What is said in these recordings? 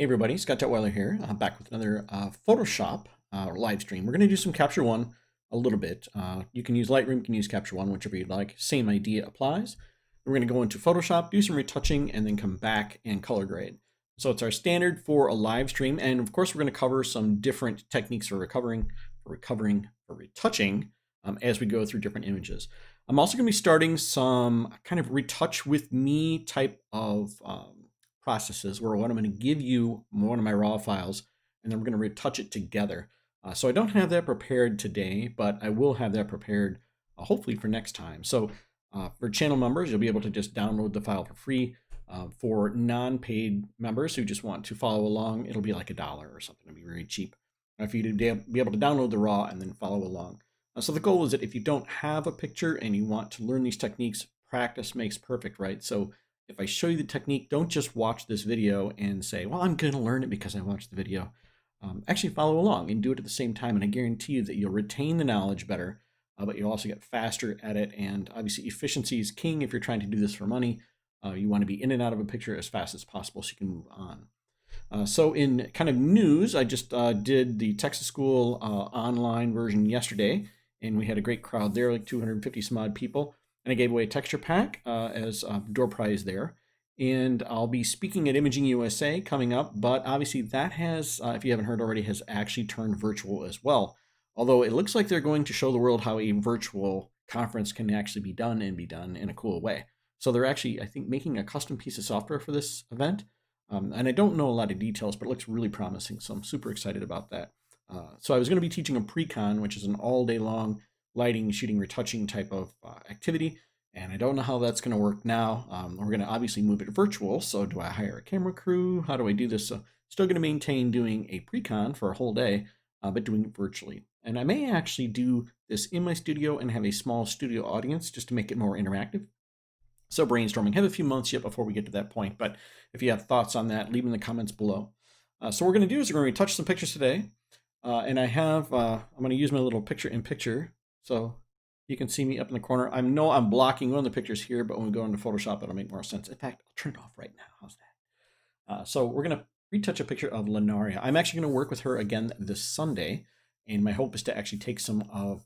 Hey everybody, Scott Detweiler here, back with another Photoshop live stream. We're going to do some Capture One a little bit. You can use Lightroom, you can use Capture One, whichever you'd like. Same idea applies. We're going to go into Photoshop, do some retouching, and then come back and color grade. So it's our standard for a live stream, and of course we're going to cover some different techniques for retouching as we go through different images. I'm also going to be starting some kind of retouch with me type of processes where what I'm going to give you one of my raw files and then we're going to retouch it together. So I don't have that prepared today, but I will have that prepared hopefully for next time. So for channel members, you'll be able to just download the file for free. For non-paid members who just want to follow along, it'll be like $1 or something. It'll be very cheap for you to be able to download the raw and then follow along. So the goal is that if you don't have a picture and you want to learn these techniques, practice makes perfect, right? So if I show you the technique, don't just watch this video and say, well, I'm going to learn it because I watched the video. Actually follow along and do it at the same time. And I guarantee you that you'll retain the knowledge better, but you'll also get faster at it. And obviously efficiency is king if you're trying to do this for money. You want to be in and out of a picture as fast as possible so you can move on. So in kind of news, I just did the Texas School online version yesterday, and we had a great crowd there, like 250 some odd people. And I gave away a texture pack as a door prize there. And I'll be speaking at Imaging USA coming up, but obviously that has, if you haven't heard already, has actually turned virtual as well. Although it looks like they're going to show the world how a virtual conference can actually be done and be done in a cool way. So they're actually, I think, making a custom piece of software for this event. And I don't know a lot of details, but it looks really promising. So I'm super excited about that. So I was going to be teaching a pre-con, which is an all day long lighting, shooting, retouching type of activity. And I don't know how that's going to work now. We're going to obviously move it virtual. So do I hire a camera crew? How do I do this? So still going to maintain doing a pre-con for a whole day, but doing it virtually. And I may actually do this in my studio and have a small studio audience just to make it more interactive. So brainstorming, have a few months yet before we get to that point. But if you have thoughts on that, leave them in the comments below. So what we're going to do is we're going to retouch some pictures today. And I have, I'm going to use my little picture-in-picture. So you can see me up in the corner. I know I'm blocking one of the pictures here, but when we go into Photoshop, it'll make more sense. In fact, I'll turn it off right now. How's that? So we're going to retouch a picture of Lenaria. I'm actually going to work with her again this Sunday. And my hope is to actually take some of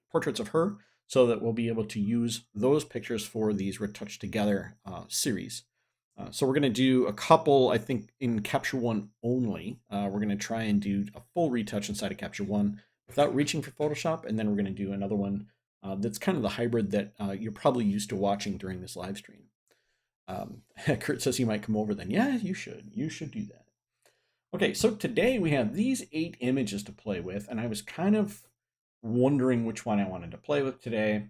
portraits of her so that we'll be able to use those pictures for these Retouch Together series. So we're going to do a couple, I think, in Capture One only. We're going to try and do a full retouch inside of Capture One without reaching for Photoshop, and then we're going to do another one that's kind of the hybrid that you're probably used to watching during this live stream. Kurt says he might come over then. Yeah, you should. You should do that. Okay, so today we have these 8 images to play with, and I was kind of wondering which one I wanted to play with today.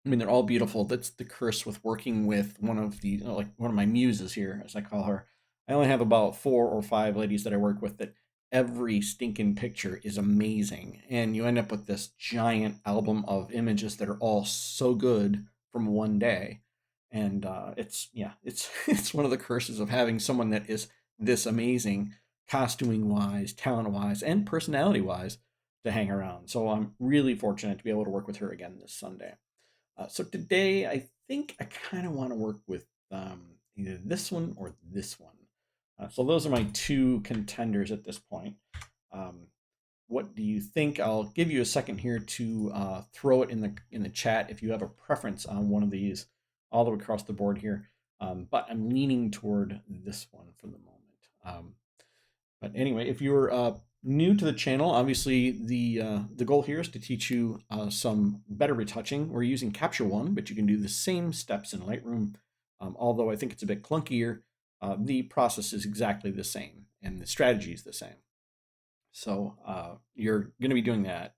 I mean, they're all beautiful. That's the curse with working with one of the, like one of my muses here, as I call her. I only have about 4 or 5 ladies that I work with that every stinking picture is amazing. And you end up with this giant album of images that are all so good from one day. And it's it's one of the curses of having someone that is this amazing, costuming wise, talent wise, and personality wise to hang around. So I'm really fortunate to be able to work with her again this Sunday. So today, I think I kind of want to work with either this one or this one. So those are my 2 contenders at this point. What do you think? I'll give you a second here to throw it in the chat if you have a preference on one of these all the way across the board here. But I'm leaning toward this one for the moment. But anyway, if you're new to the channel, obviously the goal here is to teach you some better retouching. We're using Capture One, but you can do the same steps in Lightroom. Although I think it's a bit clunkier, the process is exactly the same and the strategy is the same. So you're going to be doing that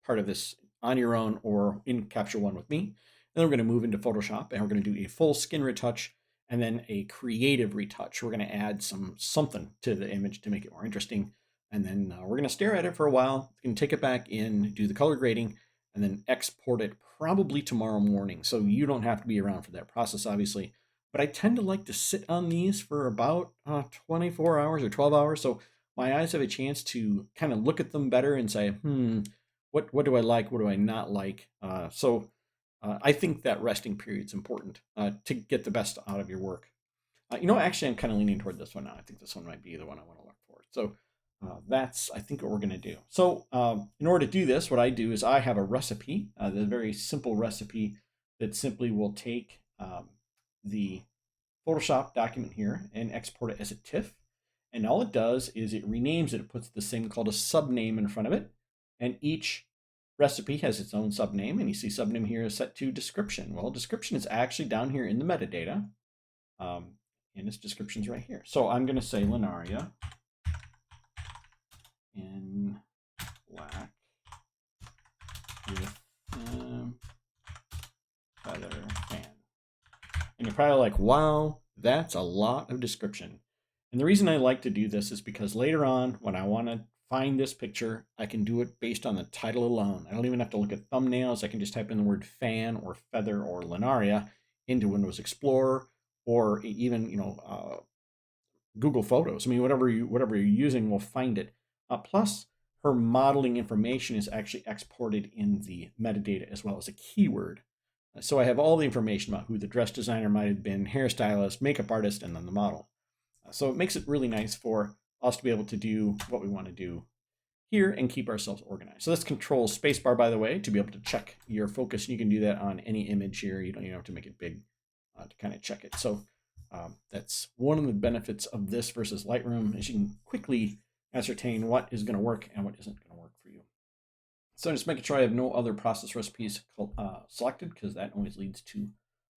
part of this on your own or in Capture One with me. And then we're going to move into Photoshop and we're going to do a full skin retouch and then a creative retouch. We're going to add something to the image to make it more interesting. And then we're going to stare at it for a while. You can take it back in, do the color grading, and then export it probably tomorrow morning. So you don't have to be around for that process, obviously. But I tend to like to sit on these for about 24 hours or 12 hours. So my eyes have a chance to kind of look at them better and say, what do I like? What do I not like? I think that resting period is important to get the best out of your work. Actually, I'm kind of leaning toward this one now. I think this one might be the one I want to look for. So that's, I think, what we're going to do. So in order to do this, what I do is I have a recipe, the very simple recipe that simply will take the Photoshop document here and export it as a TIFF. And all it does is it renames it. It puts this thing called a subname in front of it. And each recipe has its own subname. And you see subname here is set to description. Well, description is actually down here in the metadata. And its description's right here. So I'm going to say Linaria in black with feather fan. And you're probably like, wow, that's a lot of description. And the reason I like to do this is because later on, when I want to find this picture, I can do it based on the title alone. I don't even have to look at thumbnails. I can just type in the word fan or feather or Linaria into Windows Explorer, or even Google Photos. I mean, whatever you're using will find it. Plus, her modeling information is actually exported in the metadata as well as a keyword. So I have all the information about who the dress designer might have been, hairstylist, makeup artist, and then the model. So it makes it really nice for us to be able to do what we want to do here and keep ourselves organized. So that's Control Spacebar, by the way, to be able to check your focus. You can do that on any image here. You don't even have to make it big to kind of check it. So that's one of the benefits of this versus Lightroom, is you can quickly ascertain what is going to work and what isn't going to work for you. So I'm just making sure I have no other process recipes selected, because that always leads to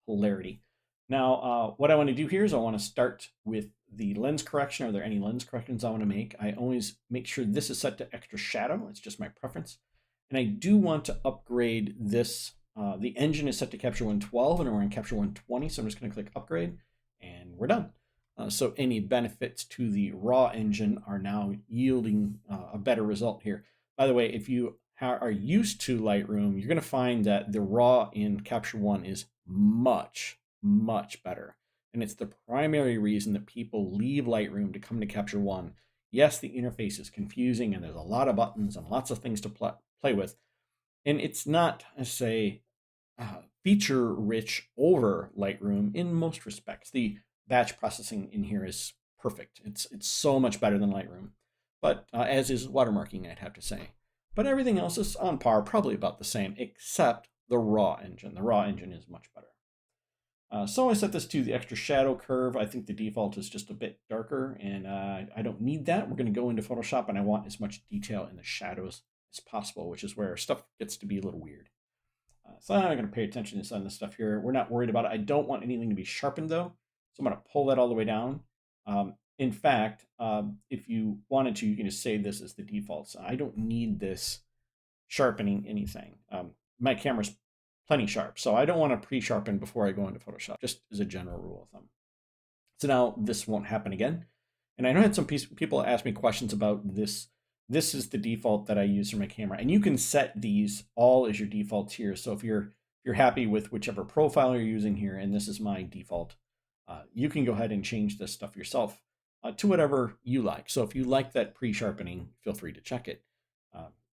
hilarity. Now, what I want to do here is I want to start with the lens correction. Are there any lens corrections I want to make? I always make sure this is set to extra shadow. It's just my preference. And I do want to upgrade this. The engine is set to capture 112 and we're in capture 120. So I'm just going to click upgrade and we're done. So any benefits to the raw engine are now yielding a better result here. By the way, if you are used to Lightroom, you're going to find that the raw in Capture One is much better. And it's the primary reason that people leave Lightroom to come to Capture One. Yes, the interface is confusing and there's a lot of buttons and lots of things to play with. And it's not, I say, feature rich over Lightroom in most respects. The batch processing in here is perfect. It's so much better than Lightroom, but as is watermarking, I'd have to say. But everything else is on par, probably about the same, except the raw engine. The raw engine is much better. So I set this to the extra shadow curve. I think the default is just a bit darker, and I don't need that. We're going to go into Photoshop, and I want as much detail in the shadows as possible, which is where stuff gets to be a little weird. So I'm not going to pay attention to some of this stuff here. We're not worried about it. I don't want anything to be sharpened, though, so I'm going to pull that all the way down. In fact, if you wanted to, you can just save this as the default. So I don't need this sharpening anything. My camera's plenty sharp, so I don't want to pre-sharpen before I go into Photoshop, just as a general rule of thumb. So now this won't happen again. And I know I had some people ask me questions about this. This is the default that I use for my camera, and you can set these all as your defaults here. So if you're happy with whichever profile you're using here, and this is my default, you can go ahead and change this stuff yourself to whatever you like. So if you like that pre-sharpening, feel free to check it,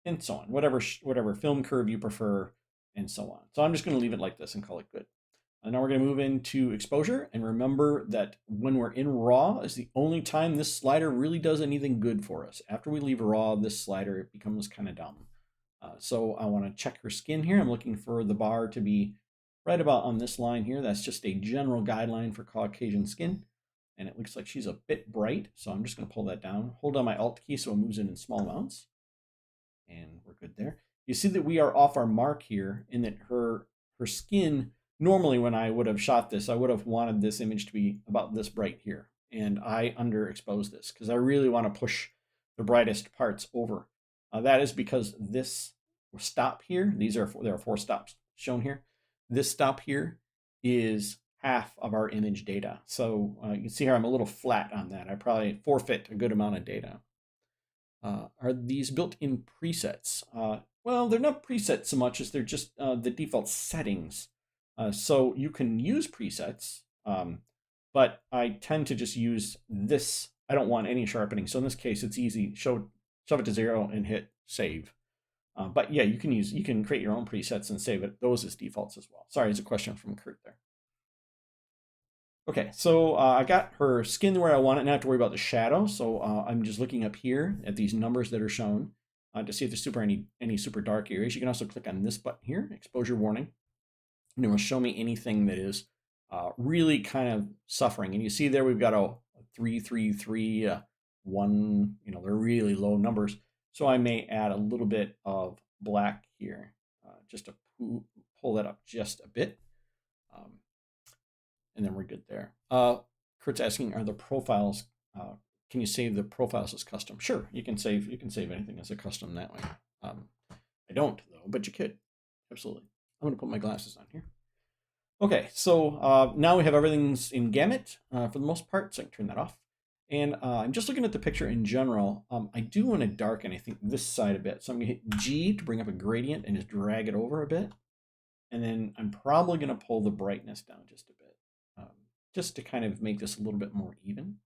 and so on. Whatever film curve you prefer, and so on. So I'm just going to leave it like this and call it good. And now we're going to move into exposure, and remember that when we're in RAW is the only time this slider really does anything good for us. After we leave RAW, this slider, it becomes kind of dumb. So I want to check her skin here. I'm looking for the bar to be right about on this line here. That's just a general guideline for Caucasian skin. And it looks like she's a bit bright, so I'm just going to pull that down. Hold down my Alt key so it moves in small amounts. And we're good there. You see that we are off our mark here, in that her skin, normally when I would have shot this, I would have wanted this image to be about this bright here. And I underexposed this because I really want to push the brightest parts over. That is because this stop here, there are 4 stops shown here. This stop here is half of our image data. So you can see here I'm a little flat on that. I probably forfeit a good amount of data. Are these built-in presets? Well, they're not presets so much as they're just the default settings. So you can use presets, but I tend to just use this. I don't want any sharpening. So in this case, it's easy. Shove it to 0 and hit save. But yeah, you can create your own presets and save those as defaults as well. Sorry, it's a question from Kurt there. Okay, so I got her skin where I want it. Not have to worry about the shadow. So I'm just looking up here at these numbers that are shown to see if there's any super dark areas. You can also click on this button here, exposure warning, and it will show me anything that is really kind of suffering. And you see there we've got a 333, 1. They're really low numbers. So I may add a little bit of black here just to pull that up just a bit. And then we're good there. Kurt's asking, are the profiles, can you save the profiles as custom? Sure, you can save anything as a custom that way. I don't though, but you could, absolutely. I'm gonna put my glasses on here. Okay, so now we have everything's in gamut for the most part, so I can turn that off. And I'm just looking at the picture in general. I do want to darken, I think, this side a bit. So I'm gonna hit G to bring up a gradient and just drag it over a bit. And then I'm probably gonna pull the brightness down just a bit. Just to kind of make this a little bit more even.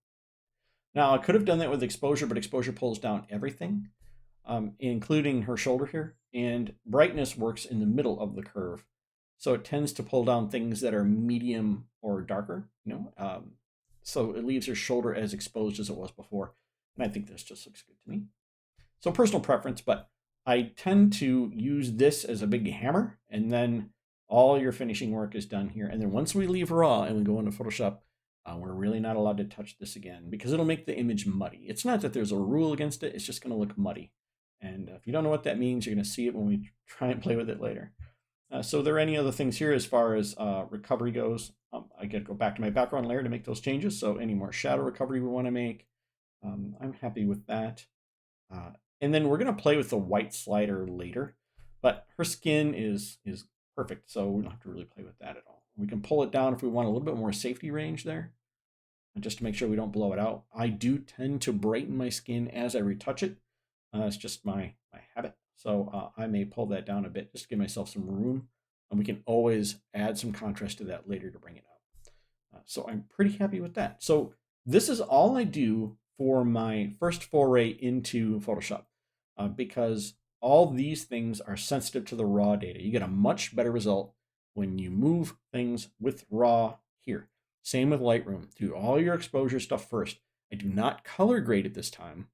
Now I could have done that with exposure, but exposure pulls down everything, including her shoulder here, and brightness works in the middle of the curve. So it tends to pull down things that are medium or darker, so it leaves her shoulder as exposed as it was before. And I think this just looks good to me. So personal preference, but I tend to use this as a big hammer, and then all your finishing work is done here. And then once we leave raw and we go into Photoshop, we're really not allowed to touch this again because it'll make the image muddy. It's not that there's a rule against it, it's just gonna look muddy. And if you don't know what that means, you're gonna see it when we try and play with it later. So there are any other things here as far as recovery goes. I get to go back to my background layer to make those changes. So any more shadow recovery we wanna make, I'm happy with that. And then we're gonna play with the white slider later, but her skin is perfect, so we don't have to really play with that at all. We can pull it down if we want a little bit more safety range there, and just to make sure we don't blow it out. I do tend to brighten my skin as I retouch it. It's just my habit. So I may pull that down a bit just to give myself some room, and we can always add some contrast to that later to bring it up. So I'm pretty happy with that. So this is all I do for my first foray into Photoshop because all these things are sensitive to the raw data. You get a much better result when you move things with raw here. Same with Lightroom. Do all your exposure stuff first. I do not color grade at this time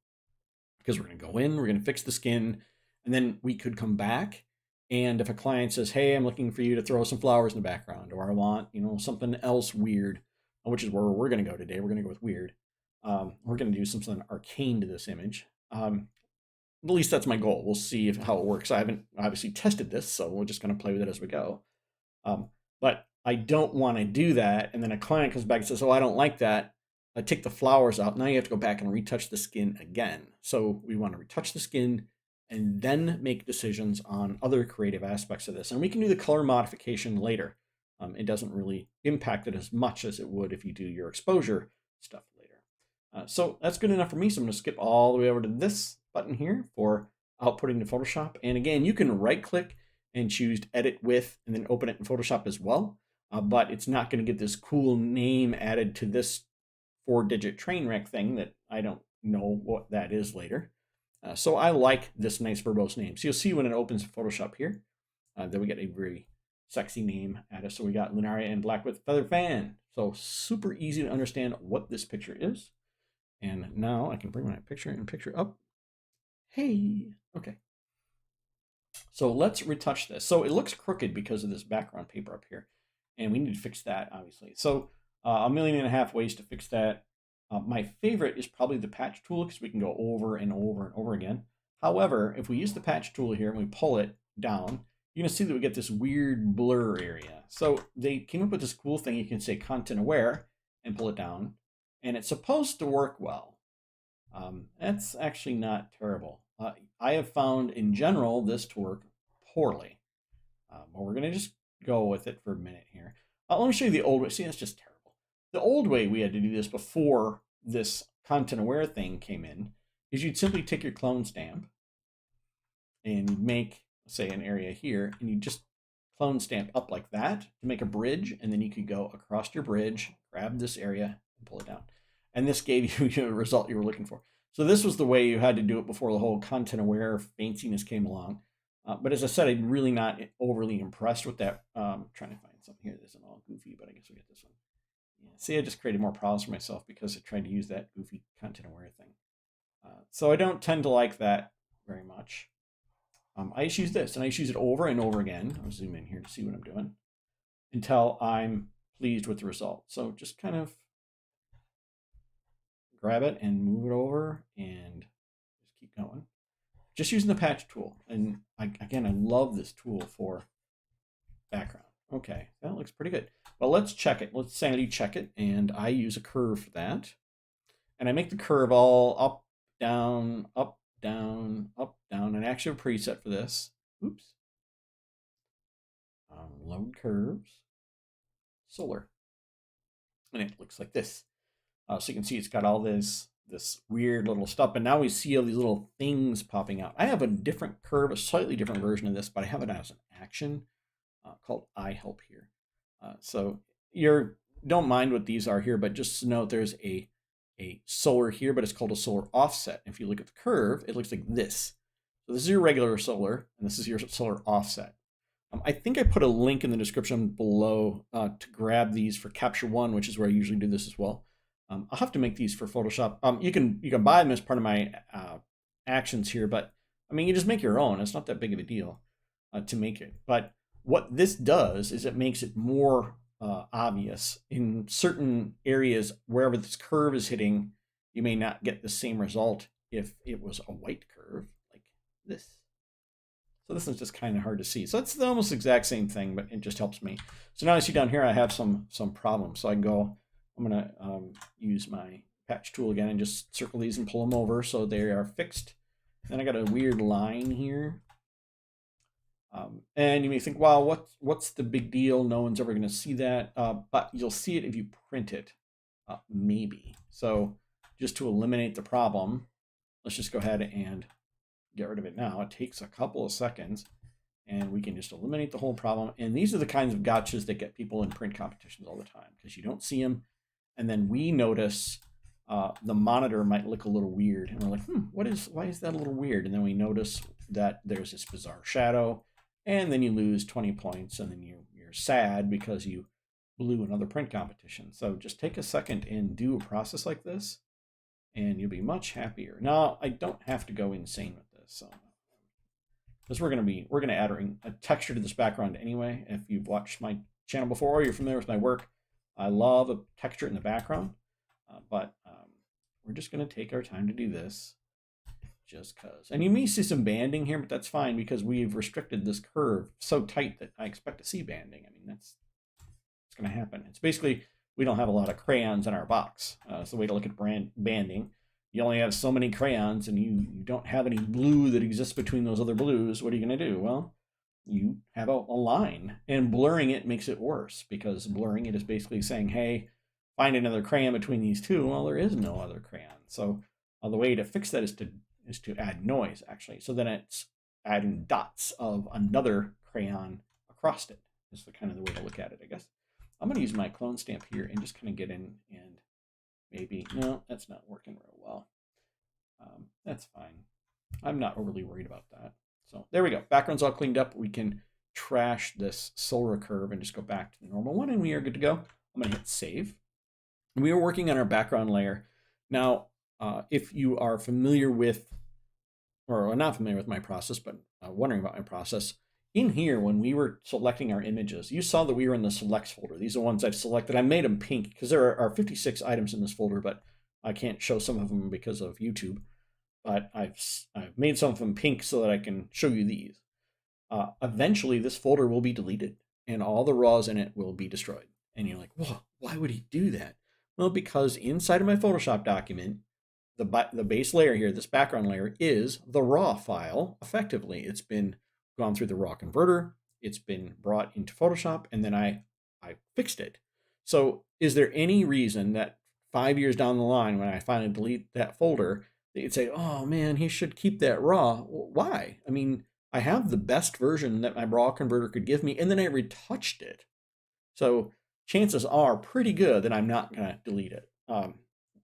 because we're going to go in, we're going to fix the skin, and then we could come back. And if a client says, hey, I'm looking for you to throw some flowers in the background, or I want, something else weird, which is where we're going to go today. We're going to go with weird. We're going to do something arcane to this image. At least that's my goal. We'll see how it works. I haven't obviously tested this, so we're just going to play with it as we go. But I don't want to do that. And then a client comes back and says, oh, I don't like that. I take the flowers out. Now you have to go back and retouch the skin again. So we want to retouch the skin and then make decisions on other creative aspects of this. And we can do the color modification later. It doesn't really impact it as much as it would if you do your exposure stuff later. So that's good enough for me. So I'm going to skip all the way over to this button here for outputting to Photoshop. And again, you can right click and choose edit with and then open it in Photoshop as well. But it's not going to get this cool name added to this 4-digit train wreck thing that I don't know what that is later. So I like this nice verbose name. So you'll see when it opens Photoshop here that we get a very sexy name added. So we got Lunaria and Black with Feather Fan. So super easy to understand what this picture is. And now I can bring my picture up. Hey, okay. So let's retouch this. So it looks crooked because of this background paper up here. And we need to fix that, obviously. So 1.5 million ways to fix that. My favorite is probably the patch tool because we can go over and over and over again. However, if we use the patch tool here and we pull it down, you're going to see that we get this weird blur area. So they came up with this cool thing. You can say content aware and pull it down. And it's supposed to work well. That's actually not terrible. I have found in general this to work poorly. But we're going to just go with it for a minute here. Let me show you the old way. See, that's just terrible. The old way we had to do this before this content aware thing came in is you'd simply take your clone stamp and you'd make, say, an area here, and you just clone stamp up like that to make a bridge, and then you could go across your bridge, grab this area, and pull it down. And this gave you the result you were looking for. So this was the way you had to do it before the whole content aware fanciness came along. But as I said, I'm really not overly impressed with that. Trying to find something here that isn't all goofy, but I guess we'll get this one. Yeah, see, I just created more problems for myself because I tried to use that goofy content aware thing. So I don't tend to like that very much. I just use this, and I just use it over and over again. I'll zoom in here to see what I'm doing until I'm pleased with the result. So just kind of grab it and move it over and just keep going. Just using the patch tool. And again, I love this tool for background. Okay, that looks pretty good. Well, let's check it. Let's sanity check it. And I use a curve for that. And I make the curve all up, down, up, down, up, down. And I actually have a preset for this. Oops. Load curves, solar. And it looks like this. So you can see it's got all this weird little stuff. And now we see all these little things popping out. I have a different curve, a slightly different version of this, but I have it as an action called I help here. So you don't mind what these are here, but just note there's a solar here, but it's called a solar offset. If you look at the curve, it looks like this. So this is your regular solar, and this is your solar offset. I think I put a link in the description below to grab these for Capture One, which is where I usually do this as well. I'll have to make these for Photoshop. You can buy them as part of my actions here, but I mean, you just make your own. It's not that big of a deal to make it. But what this does is it makes it more obvious in certain areas wherever this curve is hitting. You may not get the same result if it was a white curve like this. So this is just kind of hard to see. So it's the almost exact same thing, but it just helps me. So now I see down here I have some problems. So I can go, I'm gonna use my patch tool again and just circle these and pull them over so they are fixed. Then I got a weird line here. And you may think, well, what's the big deal? No one's ever gonna see that, but you'll see it if you print it, maybe. So just to eliminate the problem, let's just go ahead and get rid of it now. It takes a couple of seconds and we can just eliminate the whole problem. And these are the kinds of gotchas that get people in print competitions all the time because you don't see them. And then we notice the monitor might look a little weird. And we're like, why is that a little weird? And then we notice that there's this bizarre shadow. And then you lose 20 points and then you're sad because you blew another print competition. So just take a second and do a process like this and you'll be much happier. Now, I don't have to go insane with this. So, because we're gonna add a texture to this background anyway. If you've watched my channel before or you're familiar with my work, I love a texture in the background, but we're just gonna take our time to do this just cause. And you may see some banding here, but that's fine because we've restricted this curve so tight that I expect to see banding. I mean, that's gonna happen. It's basically, we don't have a lot of crayons in our box. It's the way to look at banding. You only have so many crayons and you don't have any blue that exists between those other blues. What are you going to do? Well, you have a line, and blurring it makes it worse because blurring it is basically saying, hey, find another crayon between these two. Well, there is no other crayon. So the way to fix that is to add noise, actually. So then it's adding dots of another crayon across it. Is the kind of the way to look at it, I guess. I'm going to use my clone stamp here and just kind of get in and maybe, no, that's not working real well. That's fine. I'm not overly worried about that. So there we go. Background's all cleaned up. We can trash this solar curve and just go back to the normal one and we are good to go. I'm going to hit save. We are working on our background layer. Now, if you are familiar with, or not familiar with my process, but wondering about my process, in here, when we were selecting our images, you saw that we were in the selects folder. These are the ones I've selected. I made them pink because there are 56 items in this folder, but I can't show some of them because of YouTube. But I've made some of them pink so that I can show you these. Eventually, this folder will be deleted and all the raws in it will be destroyed. And you're like, whoa, why would he do that? Well, because inside of my Photoshop document, the base layer here, this background layer, is the raw file. Effectively, it's been gone through the raw converter, it's been brought into Photoshop, and then I fixed it. So is there any reason that 5 years down the line, when I finally delete that folder, they'd say, oh man, he should keep that raw? Why? I mean, I have the best version that my raw converter could give me, and then I retouched it. So chances are pretty good that I'm not gonna delete it,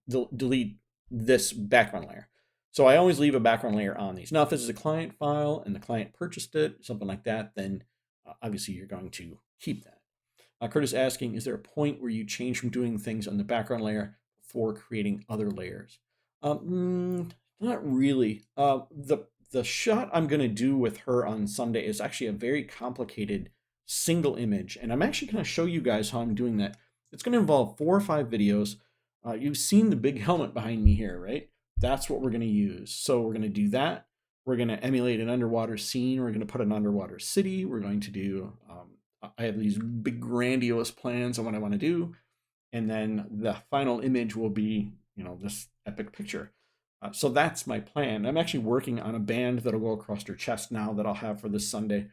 delete this background layer. So I always leave a background layer on these. Now, if this is a client file and the client purchased it, something like that, then obviously you're going to keep that. Curtis asking, is there a point where you change from doing things on the background layer before creating other layers? Not really. The shot I'm going to do with her on Sunday is actually a very complicated single image, and I'm actually going to show you guys how I'm doing that. It's going to involve 4 or 5 videos. You've seen the big helmet behind me here, right? That's what we're going to use. So we're going to do that. We're going to emulate an underwater scene. We're going to put an underwater city. We're going to do, I have these big grandiose plans on what I want to do. And then the final image will be, this epic picture. So that's my plan. I'm actually working on a band that'll go across her chest now that I'll have for this Sunday,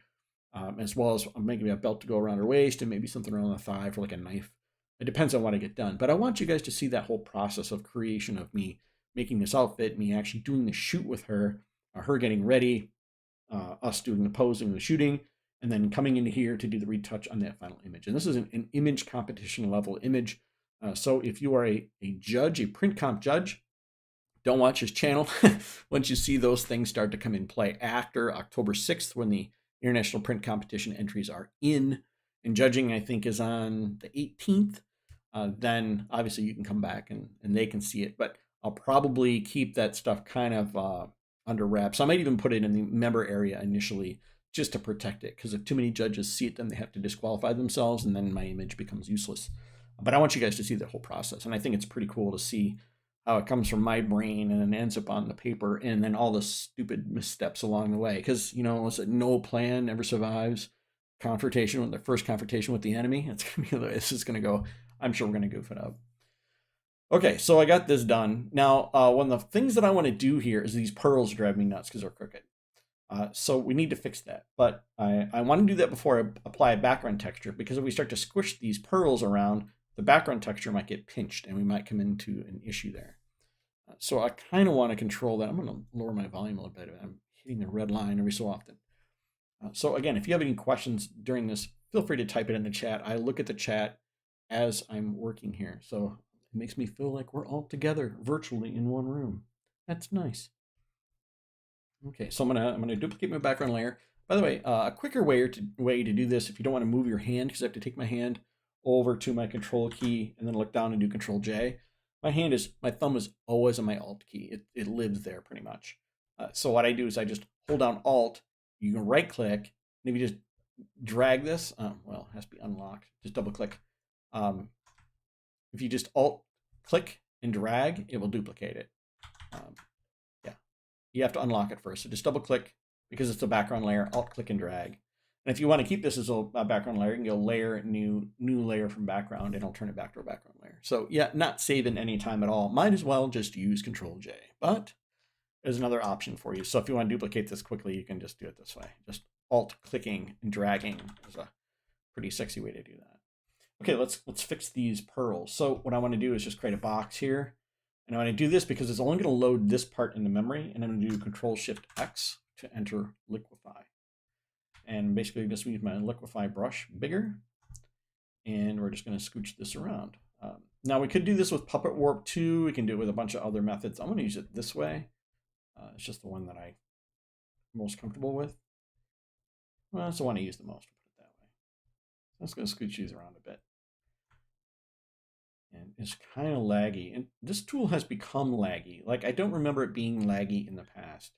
as well as making a belt to go around her waist and maybe something around the thigh for like a knife. It depends on what I get done. But I want you guys to see that whole process of creation of me making this outfit, me actually doing the shoot with her, her getting ready, us doing the posing, the shooting, and then coming into here to do the retouch on that final image. And this is an image competition level image. So if you are a judge, a print comp judge, don't watch his channel once you see those things start to come in play after October 6th, when the International Print Competition entries are in. And judging, I think, is on the 18th. Then obviously you can come back and they can see it. But I'll probably keep that stuff kind of under wraps. I might even put it in the member area initially just to protect it, because if too many judges see it, then they have to disqualify themselves and then my image becomes useless. But I want you guys to see the whole process, and I think it's pretty cool to see how it comes from my brain and then ends up on the paper, and then all the stupid missteps along the way. Because, no plan never survives confrontation, with the first confrontation with the enemy. It's gonna be, this is gonna go, I'm sure we're gonna goof it up. Okay, so I got this done. Now, one of the things that I want to do here is these pearls drive me nuts because they're crooked. So we need to fix that. But I want to do that before I apply a background texture, because if we start to squish these pearls around, the background texture might get pinched and we might come into an issue there. So I kind of want to control that. I'm going to lower my volume a little bit. I'm hitting the red line every so often. So again, if you have any questions during this, feel free to type it in the chat. I look at the chat as I'm working here. So it makes me feel like we're all together virtually in one room. That's nice. Okay, so I'm gonna duplicate my background layer. By the way, a quicker way to do this, if you don't want to move your hand, because I have to take my hand over to my control key and then look down and do control J. My thumb is always on my alt key. It lives there pretty much. So what I do is I just hold down alt. You can right click, and if you just drag this, well, it has to be unlocked. Just double click. If you just alt click and drag, it will duplicate it. Yeah, you have to unlock it first. So just double click, because it's a background layer, alt click and drag. And if you want to keep this as a background layer, you can go layer, new layer from background, and I'll turn it back to a background layer. So yeah, not saving any time at all. Might as well just use control J, but there's another option for you. So if you want to duplicate this quickly, you can just do it this way. Just alt clicking and dragging is a pretty sexy way to do that. Okay, let's fix these pearls. So what I want to do is just create a box here. And I want to do this because it's only going to load this part into memory. And I'm going to do Control Shift X to enter liquify. And basically just use my liquify brush bigger. And we're just going to scooch this around. Now we could do this with Puppet Warp too. We can do it with a bunch of other methods. I'm going to use it this way. It's just the one that I'm most comfortable with. Well, that's the one I use the most, to put it that way. So let's go scooch these around a bit. And it's kind of laggy. And this tool has become laggy. Like, I don't remember it being laggy in the past.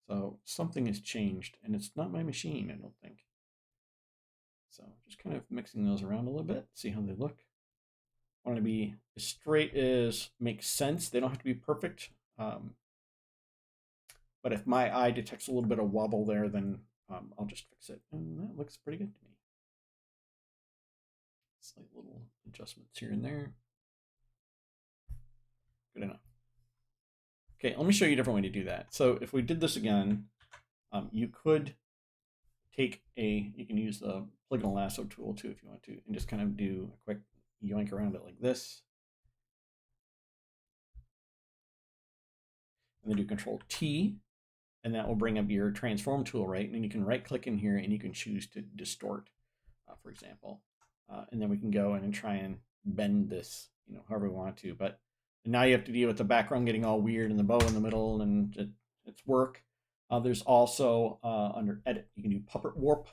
So something has changed, and it's not my machine, I don't think. So just kind of mixing those around a little bit, see how they look. I want to be as straight as makes sense. They don't have to be perfect. But if my eye detects a little bit of wobble there, then I'll just fix it. And that looks pretty good to me. Slight little adjustments here and there. Good enough. Okay, let me show you a different way to do that. So if we did this again, you could take you can use the polygonal lasso tool too if you want to, and just kind of do a quick yoink around it like this. And then do Control T, and that will bring up your transform tool, right? And then you can right click in here and you can choose to distort, for example. And then we can go in and try and bend this, however we want to. But now you have to deal with the background getting all weird and the bow in the middle, and it's work. There's also under Edit, you can do Puppet Warp,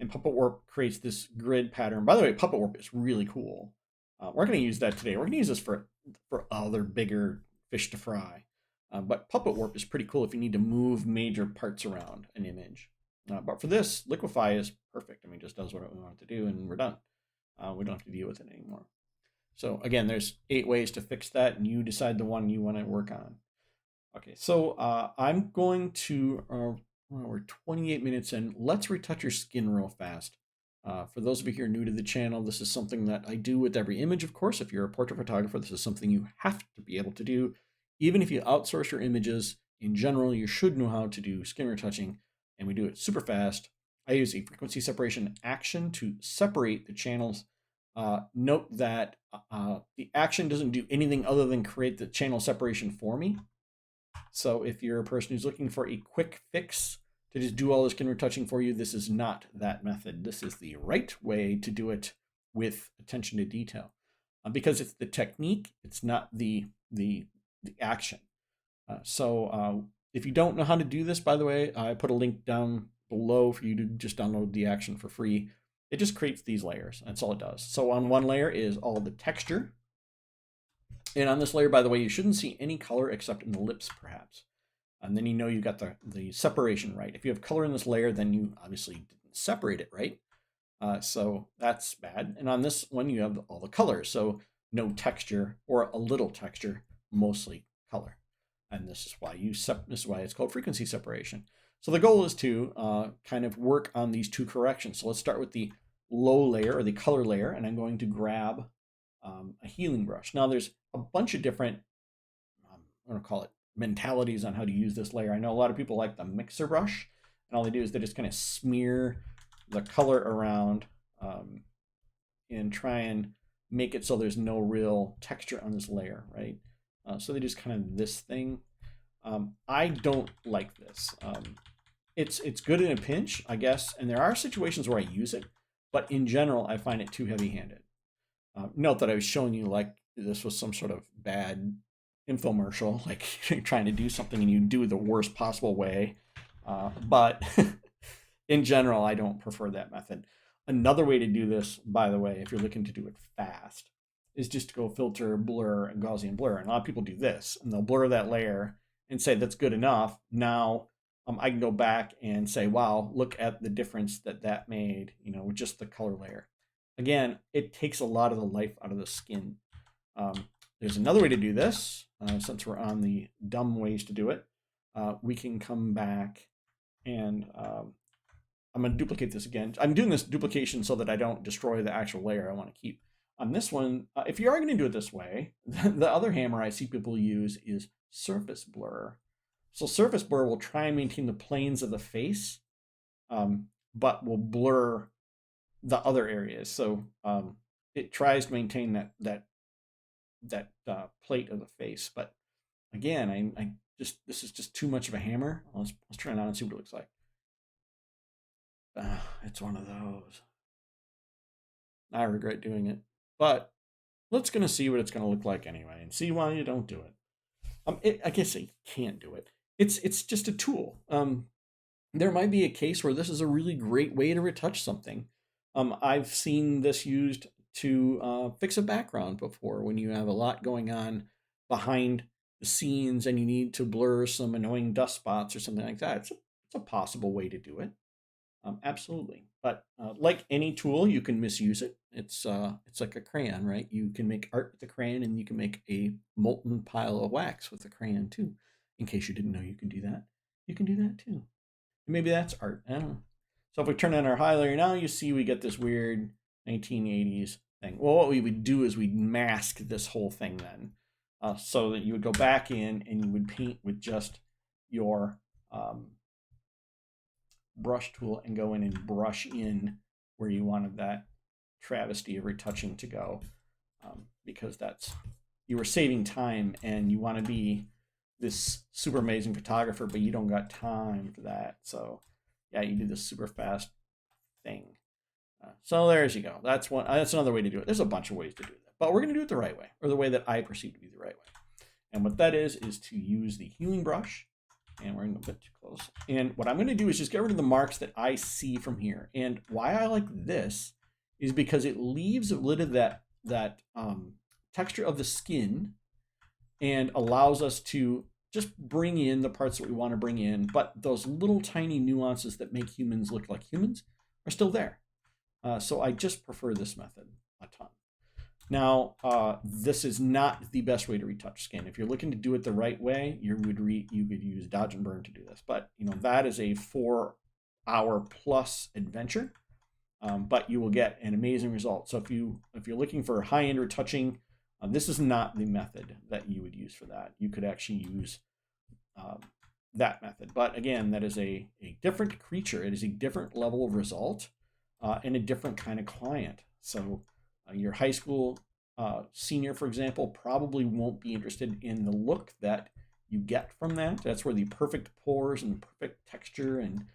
And Puppet Warp creates this grid pattern. By the way, Puppet Warp is really cool. We're going to use that today. We're going to use this for other bigger fish to fry. But Puppet Warp is pretty cool if you need to move major parts around an image. But for this, Liquify is perfect. I mean, it just does what we want it to do, and we're done. We don't have to deal with it anymore. So again, there's 8 ways to fix that, and you decide the one you want to work on. Okay, so I'm going to, we're 28 minutes in. Let's retouch your skin real fast. For those of you who are new to the channel, this is something that I do with every image, of course. If you're a portrait photographer, this is something you have to be able to do. Even if you outsource your images, in general, you should know how to do skin retouching, and we do it super fast. I use a frequency separation action to separate the channels. Note that the action doesn't do anything other than create the channel separation for me. So if you're a person who's looking for a quick fix to just do all the skin retouching for you, this is not that method. This is the right way to do it with attention to detail, because it's the technique, it's not the action. So if you don't know how to do this, by the way, I put a link down below for you to just download the action for free. It just creates these layers. That's all it does. So on one layer is all the texture. And on this layer, by the way, you shouldn't see any color except in the lips, perhaps. And then you know you got the separation right. If you have color in this layer, then you obviously didn't separate it right. So that's bad. And on this one, you have all the colors. So no texture or a little texture, mostly color. And this is why it's called frequency separation. So the goal is to kind of work on these 2 corrections. So let's start with the low layer or the color layer, and I'm going to grab a healing brush. Now there's a bunch of different, I'm going to call it mentalities on how to use this layer. I know a lot of people like the mixer brush, and all they do is they just kind of smear the color around and try and make it so there's no real texture on this layer, right? So they just kind of this thing. I don't like this. It's good in a pinch, I guess, and there are situations where I use it, but in general, I find it too heavy-handed. Note that I was showing you like this was some sort of bad infomercial, like you're trying to do something and you do it the worst possible way. But in general, I don't prefer that method. Another way to do this, by the way, if you're looking to do it fast, is just to go filter, blur, and Gaussian blur. And a lot of people do this, and they'll blur that layer and say that's good enough. Now I can go back and say, wow, look at the difference that made, with just the color layer. Again, it takes a lot of the life out of the skin. There's another way to do this. Since we're on the dumb ways to do it, we can come back and I'm going to duplicate this again. I'm doing this duplication so that I don't destroy the actual layer I want to keep. On this one, if you are going to do it this way, the other hammer I see people use is surface blur. So surface blur will try and maintain the planes of the face, but will blur the other areas. So it tries to maintain that plate of the face. But again, this is just too much of a hammer. Let's try it on and see what it looks like. It's one of those. I regret doing it, but let's gonna see what it's gonna look like anyway, and see why you don't do it. I guess you can't do it. It's just a tool. There might be a case where this is a really great way to retouch something. I've seen this used to fix a background before when you have a lot going on behind the scenes and you need to blur some annoying dust spots or something like that. It's a possible way to do it. Absolutely. But like any tool, you can misuse it. It's like a crayon, right? You can make art with a crayon, and you can make a molten pile of wax with a crayon too. In case you didn't know you can do that, you can do that too. Maybe that's art. I don't know. So if we turn on our highlighter now, you see we get this weird 1980s thing. Well, what we would do is we'd mask this whole thing then, so that you would go back in and you would paint with just your brush tool and go in and brush in where you wanted that travesty of retouching to go, because you were saving time and you want to be this super amazing photographer, but you don't got time for that. So yeah, you do this super fast thing. So there's you go. That's another way to do it. There's a bunch of ways to do that, but we're going to do it the right way, or the way that I perceive to be the right way. And what that is to use the healing brush And we're in a bit too close. And what I'm going to do is just get rid of the marks that I see from here. And why I like this is because it leaves a little of that texture of the skin and allows us to just bring in the parts that we want to bring in, but those little tiny nuances that make humans look like humans are still there. So I just prefer this method a ton. Now, this is not the best way to retouch skin. If you're looking to do it the right way, you could use dodge and burn to do this. But that is a 4-hour plus adventure. But you will get an amazing result. So if you're looking for high-end retouching, this is not the method that you would use for that. You could actually use that method. But again, that is a different creature. It is a different level of result and a different kind of client. So your high school senior, for example, probably won't be interested in the look that you get from that. That's where the perfect pores and perfect texture and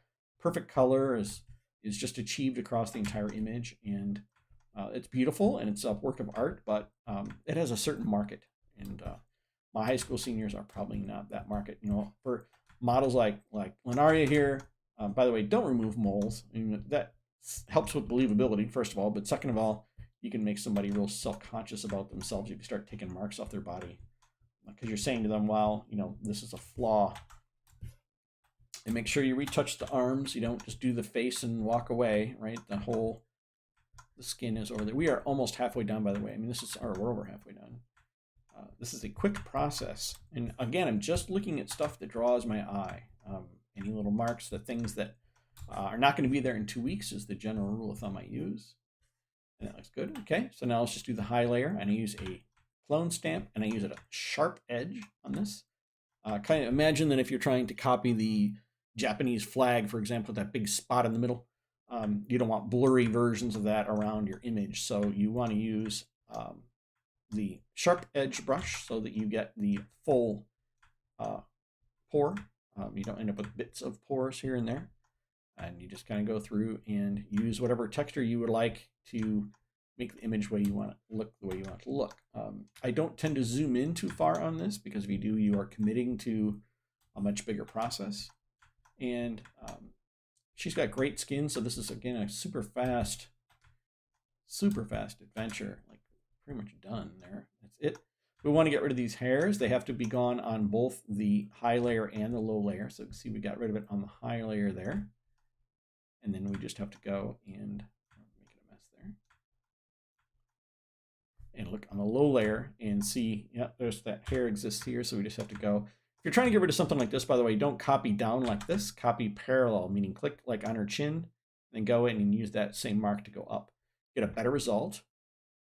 perfect color is just achieved across the entire image. And it's beautiful and it's a work of art, but it has a certain market. And my high school seniors are probably not that market. For models like Lenaria here, by the way, don't remove moles. That helps with believability, first of all, but second of all, you can make somebody real self-conscious about themselves if you start taking marks off their body, because you're saying to them, well, this is a flaw. And make sure you retouch the arms. You don't just do the face and walk away, right? The skin is over there. We are almost halfway done, by the way. I mean, we're over halfway done. This is a quick process. And again, I'm just looking at stuff that draws my eye. Any little marks, the things that are not going to be there in 2 weeks is the general rule of thumb I use. And that looks good. Okay, so now let's just do the high layer. And I use a clone stamp, and I use a sharp edge on this. Kind of imagine that if you're trying to copy the Japanese flag, for example, that big spot in the middle, you don't want blurry versions of that around your image. So you want to use the sharp edge brush so that you get the full pore. You don't end up with bits of pores here and there. And you just kind of go through and use whatever texture you would like to make the image the way you want it to look. I don't tend to zoom in too far on this, because if you do, you are committing to a much bigger process. And she's got great skin, so this is, again, a super fast adventure, like pretty much done there. That's it. We want to get rid of these hairs. They have to be gone on both the high layer and the low layer. So you can see we got rid of it on the high layer there. And then we just have to go and make it a mess there. And look on the low layer and see, yeah, there's that hair exists here. So we just have to go. If you're trying to get rid of something like this, by the way, don't copy down like this. Copy parallel, meaning click like on her chin, then go in and use that same mark to go up. Get a better result.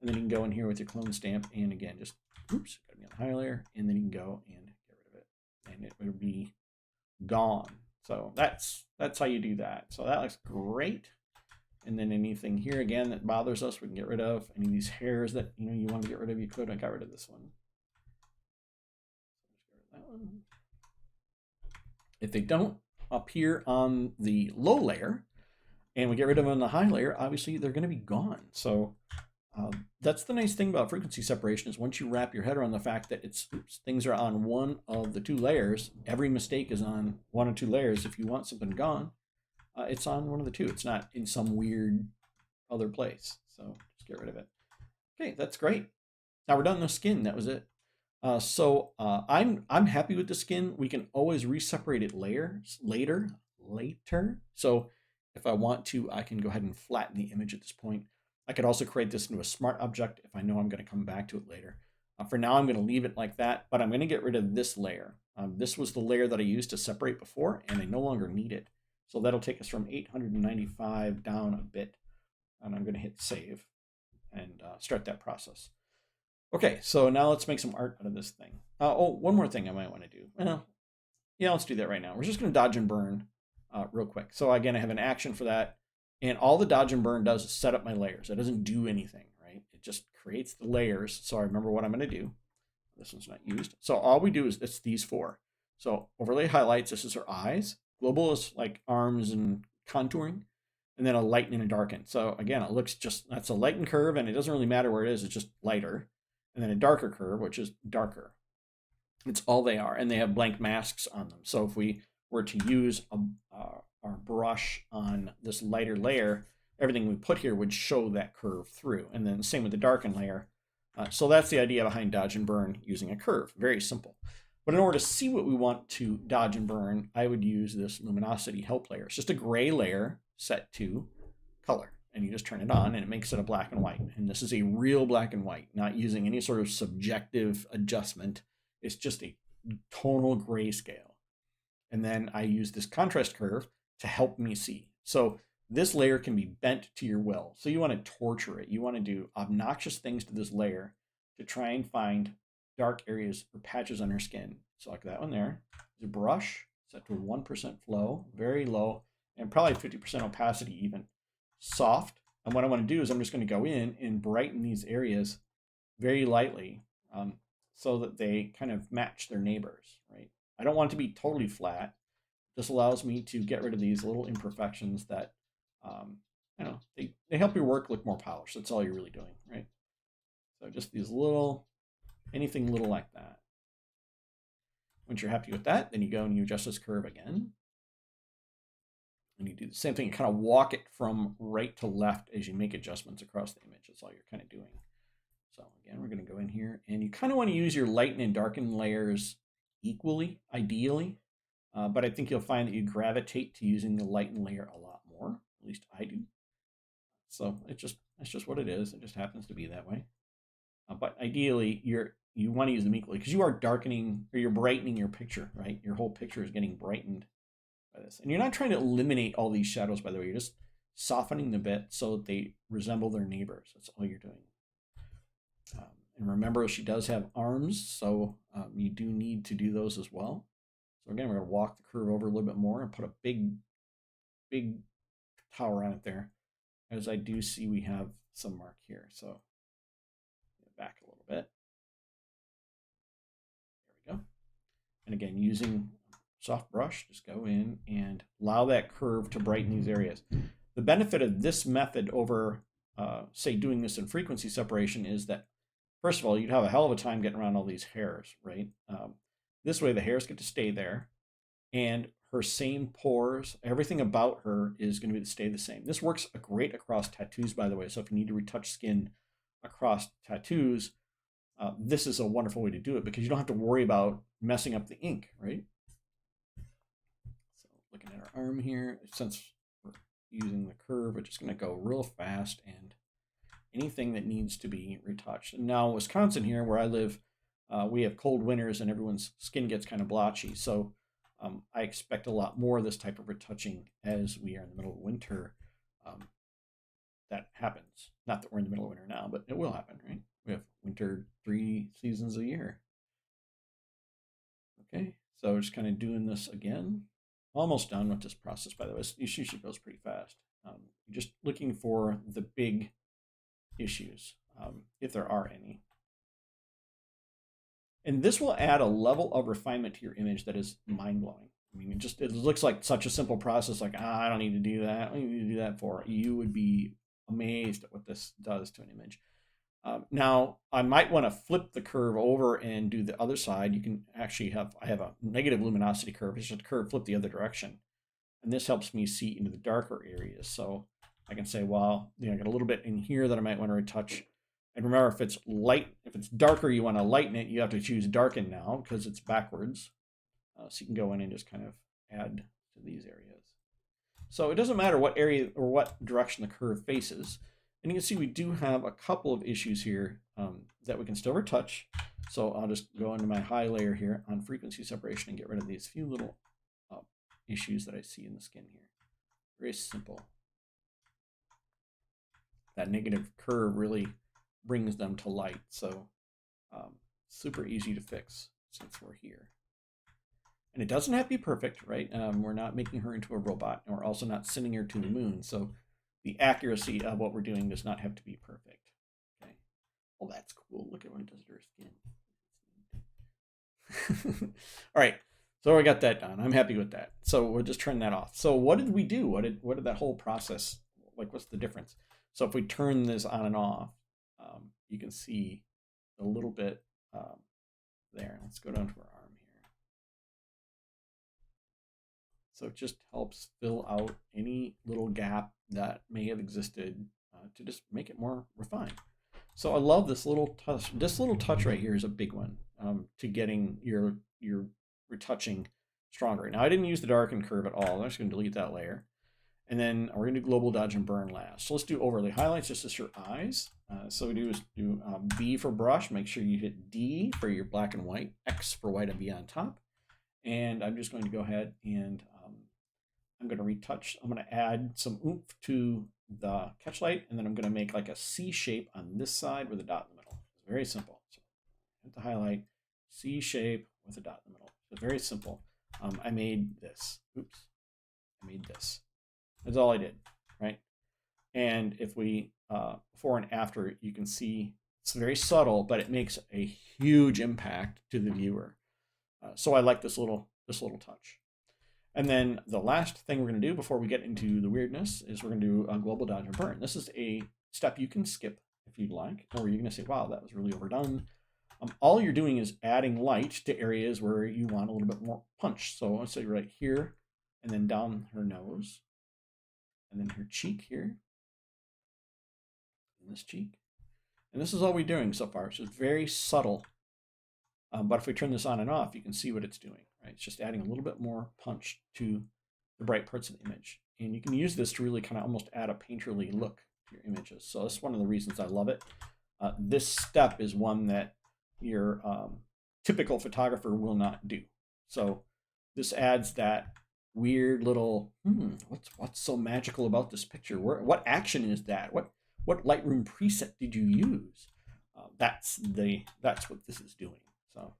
And then you can go in here with your clone stamp. And again, just, oops, gotta be on the high layer. And then you can go and get rid of it. And it will be gone. So that's how you do that. So that looks great. And then anything here, again, that bothers us, we can get rid of. Any of these hairs that you want to get rid of, you could. I got rid of this one. That one. If they don't appear on the low layer and we get rid of them on the high layer, obviously they're going to be gone. So that's the nice thing about frequency separation, is once you wrap your head around the fact that things are on one of the two layers, every mistake is on one or two layers. If you want something gone, it's on one of the two. It's not in some weird other place. So just get rid of it. Okay, that's great. Now we're done with the skin. That was it. So I'm happy with the skin. We can always reseparate it later. So if I want to, I can go ahead and flatten the image at this point. I could also create this into a smart object if I know I'm going to come back to it later. For now, I'm going to leave it like that, but I'm going to get rid of this layer. This was the layer that I used to separate before, and I no longer need it. So that'll take us from 895 down a bit. And I'm going to hit save and start that process. Okay, so now let's make some art out of this thing. One more thing I might want to do. Well, yeah, let's do that right now. We're just going to dodge and burn real quick. So again, I have an action for that. And all the dodge and burn does is set up my layers. It doesn't do anything, right? It just creates the layers. So I remember what I'm going to do. This one's not used. So all we do is it's these four. So overlay highlights, this is her eyes. Global is like arms and contouring. And then a lighten and a darken. So again, it looks just, that's a lighten curve, and it doesn't really matter where it is. It's just lighter. And then a darker curve, which is darker. It's all they are. And they have blank masks on them. So if we were to use our brush on this lighter layer, everything we put here would show that curve through. And then same with the darkened layer. So that's the idea behind dodge and burn using a curve. Very simple. But in order to see what we want to dodge and burn, I would use this luminosity help layer. It's just a gray layer set to color. And you just turn it on and it makes it a black and white. And this is a real black and white, not using any sort of subjective adjustment. It's just a tonal grayscale. And then I use this contrast curve to help me see. So this layer can be bent to your will. So you want to torture it. You want to do obnoxious things to this layer to try and find dark areas or patches on your skin. Select that one there. The brush set to 1% flow, very low, and probably 50% opacity even. Soft. And what I want to do is I'm just going to go in and brighten these areas very lightly so that they kind of match their neighbors, right? I don't want it to be totally flat. This allows me to get rid of these little imperfections that, they help your work look more polished. That's all you're really doing, right? So just these little, anything little like that. Once you're happy with that, then you go and you adjust this curve again. And you do the same thing, you kind of walk it from right to left as you make adjustments across the image. That's all you're kind of doing. So again, we're going to go in here and you kind of want to use your lighten and darken layers equally, ideally. But I think you'll find that you gravitate to using the lighten layer a lot more. At least I do. So that's just what it is. It just happens to be that way. But ideally, you want to use them equally because you are darkening or you're brightening your picture, right? Your whole picture is getting brightened by this. And you're not trying to eliminate all these shadows, by the way. You're just softening the bit so that they resemble their neighbors. That's all you're doing. And remember, she does have arms, so you do need to do those as well. So again, we're going to walk the curve over a little bit more and put a big tower on it there. As I do see we have some mark here. So back a little bit. There we go. And again, using soft brush, just go in and allow that curve to brighten these areas. The benefit of this method over, say, doing this in frequency separation is that, first of all, you'd have a hell of a time getting around all these hairs, right? This way, the hairs get to stay there, and her same pores, everything about her is going to stay the same. This works great across tattoos, by the way. So if you need to retouch skin across tattoos, this is a wonderful way to do it because you don't have to worry about messing up the ink, right? So looking at our arm here, since we're using the curve, we're just going to go real fast and anything that needs to be retouched. And now Wisconsin here, where I live, we have cold winters and everyone's skin gets kind of blotchy. So I expect a lot more of this type of retouching as we are in the middle of winter. That happens. Not that we're in the middle of winter now, but it will happen, right? We have winter 3 seasons a year. Okay, so we're just kind of doing this again. Almost done with this process, by the way. This usually goes pretty fast. Just looking for the big issues, if there are any. And this will add a level of refinement to your image that is mind-blowing. I mean, it looks like such a simple process, like, I don't need to do that. I don't need to do that for. You would be amazed at what this does to an image. Now, I might want to flip the curve over and do the other side. You can actually I have a negative luminosity curve. It's just a curve flip the other direction. And this helps me see into the darker areas. So I can say, well, I got a little bit in here that I might want to retouch. And remember, if it's darker, you want to lighten it, you have to choose darken now because it's backwards. So you can go in and just kind of add to these areas. So it doesn't matter what area or what direction the curve faces. And you can see we do have a couple of issues here that we can still retouch. So I'll just go into my high layer here on frequency separation and get rid of these few little issues that I see in the skin here. Very simple. That negative curve really brings them to light. So super easy to fix since we're here. And it doesn't have to be perfect, right? We're not making her into a robot, and we're also not sending her to the moon. So the accuracy of what we're doing does not have to be perfect. Okay. Well, that's cool. Look at what it does to her skin. All right. So we got that done. I'm happy with that. So we'll just turn that off. So what did we do? What did that whole process, like, what's the difference? So if we turn this on and off, you can see a little bit there. Let's go down to our arm here. So it just helps fill out any little gap that may have existed to just make it more refined. So I love this little touch. This little touch right here is a big one to getting your retouching stronger. Now I didn't use the darken curve at all. I'm just going to delete that layer. And then we're going to do global dodge and burn last. So let's do overlay highlights just as your eyes. So we do is do B for brush. Make sure you hit D for your black and white, X for white and B on top. And I'm just going to go ahead and I'm going to retouch. I'm going to add some oomph to the catch light, and then I'm going to make like a C shape on this side with a dot in the middle. It's very simple. So hit the highlight, C shape with a dot in the middle. So very simple. I made this. Oops. I made this. That's all I did, right? And if we, before and after, you can see it's very subtle, but it makes a huge impact to the viewer. So I like this little touch. And then the last thing we're going to do before we get into the weirdness is we're going to do a global dodge and burn. This is a step you can skip if you'd like, or you're going to say, wow, that was really overdone. All you're doing is adding light to areas where you want a little bit more punch. So let's say right here, and then down her nose, and then her cheek here, and this cheek. And this is all we're doing so far. So it's very subtle. But if we turn this on and off, you can see what it's doing, right? It's just adding a little bit more punch to the bright parts of the image. And you can use this to really kind of almost add a painterly look to your images. So that's one of the reasons I love it. This step is one that your typical photographer will not do. So this adds that weird little, what's so magical about this picture? What action is that? What Lightroom preset did you use? That's what this is doing. So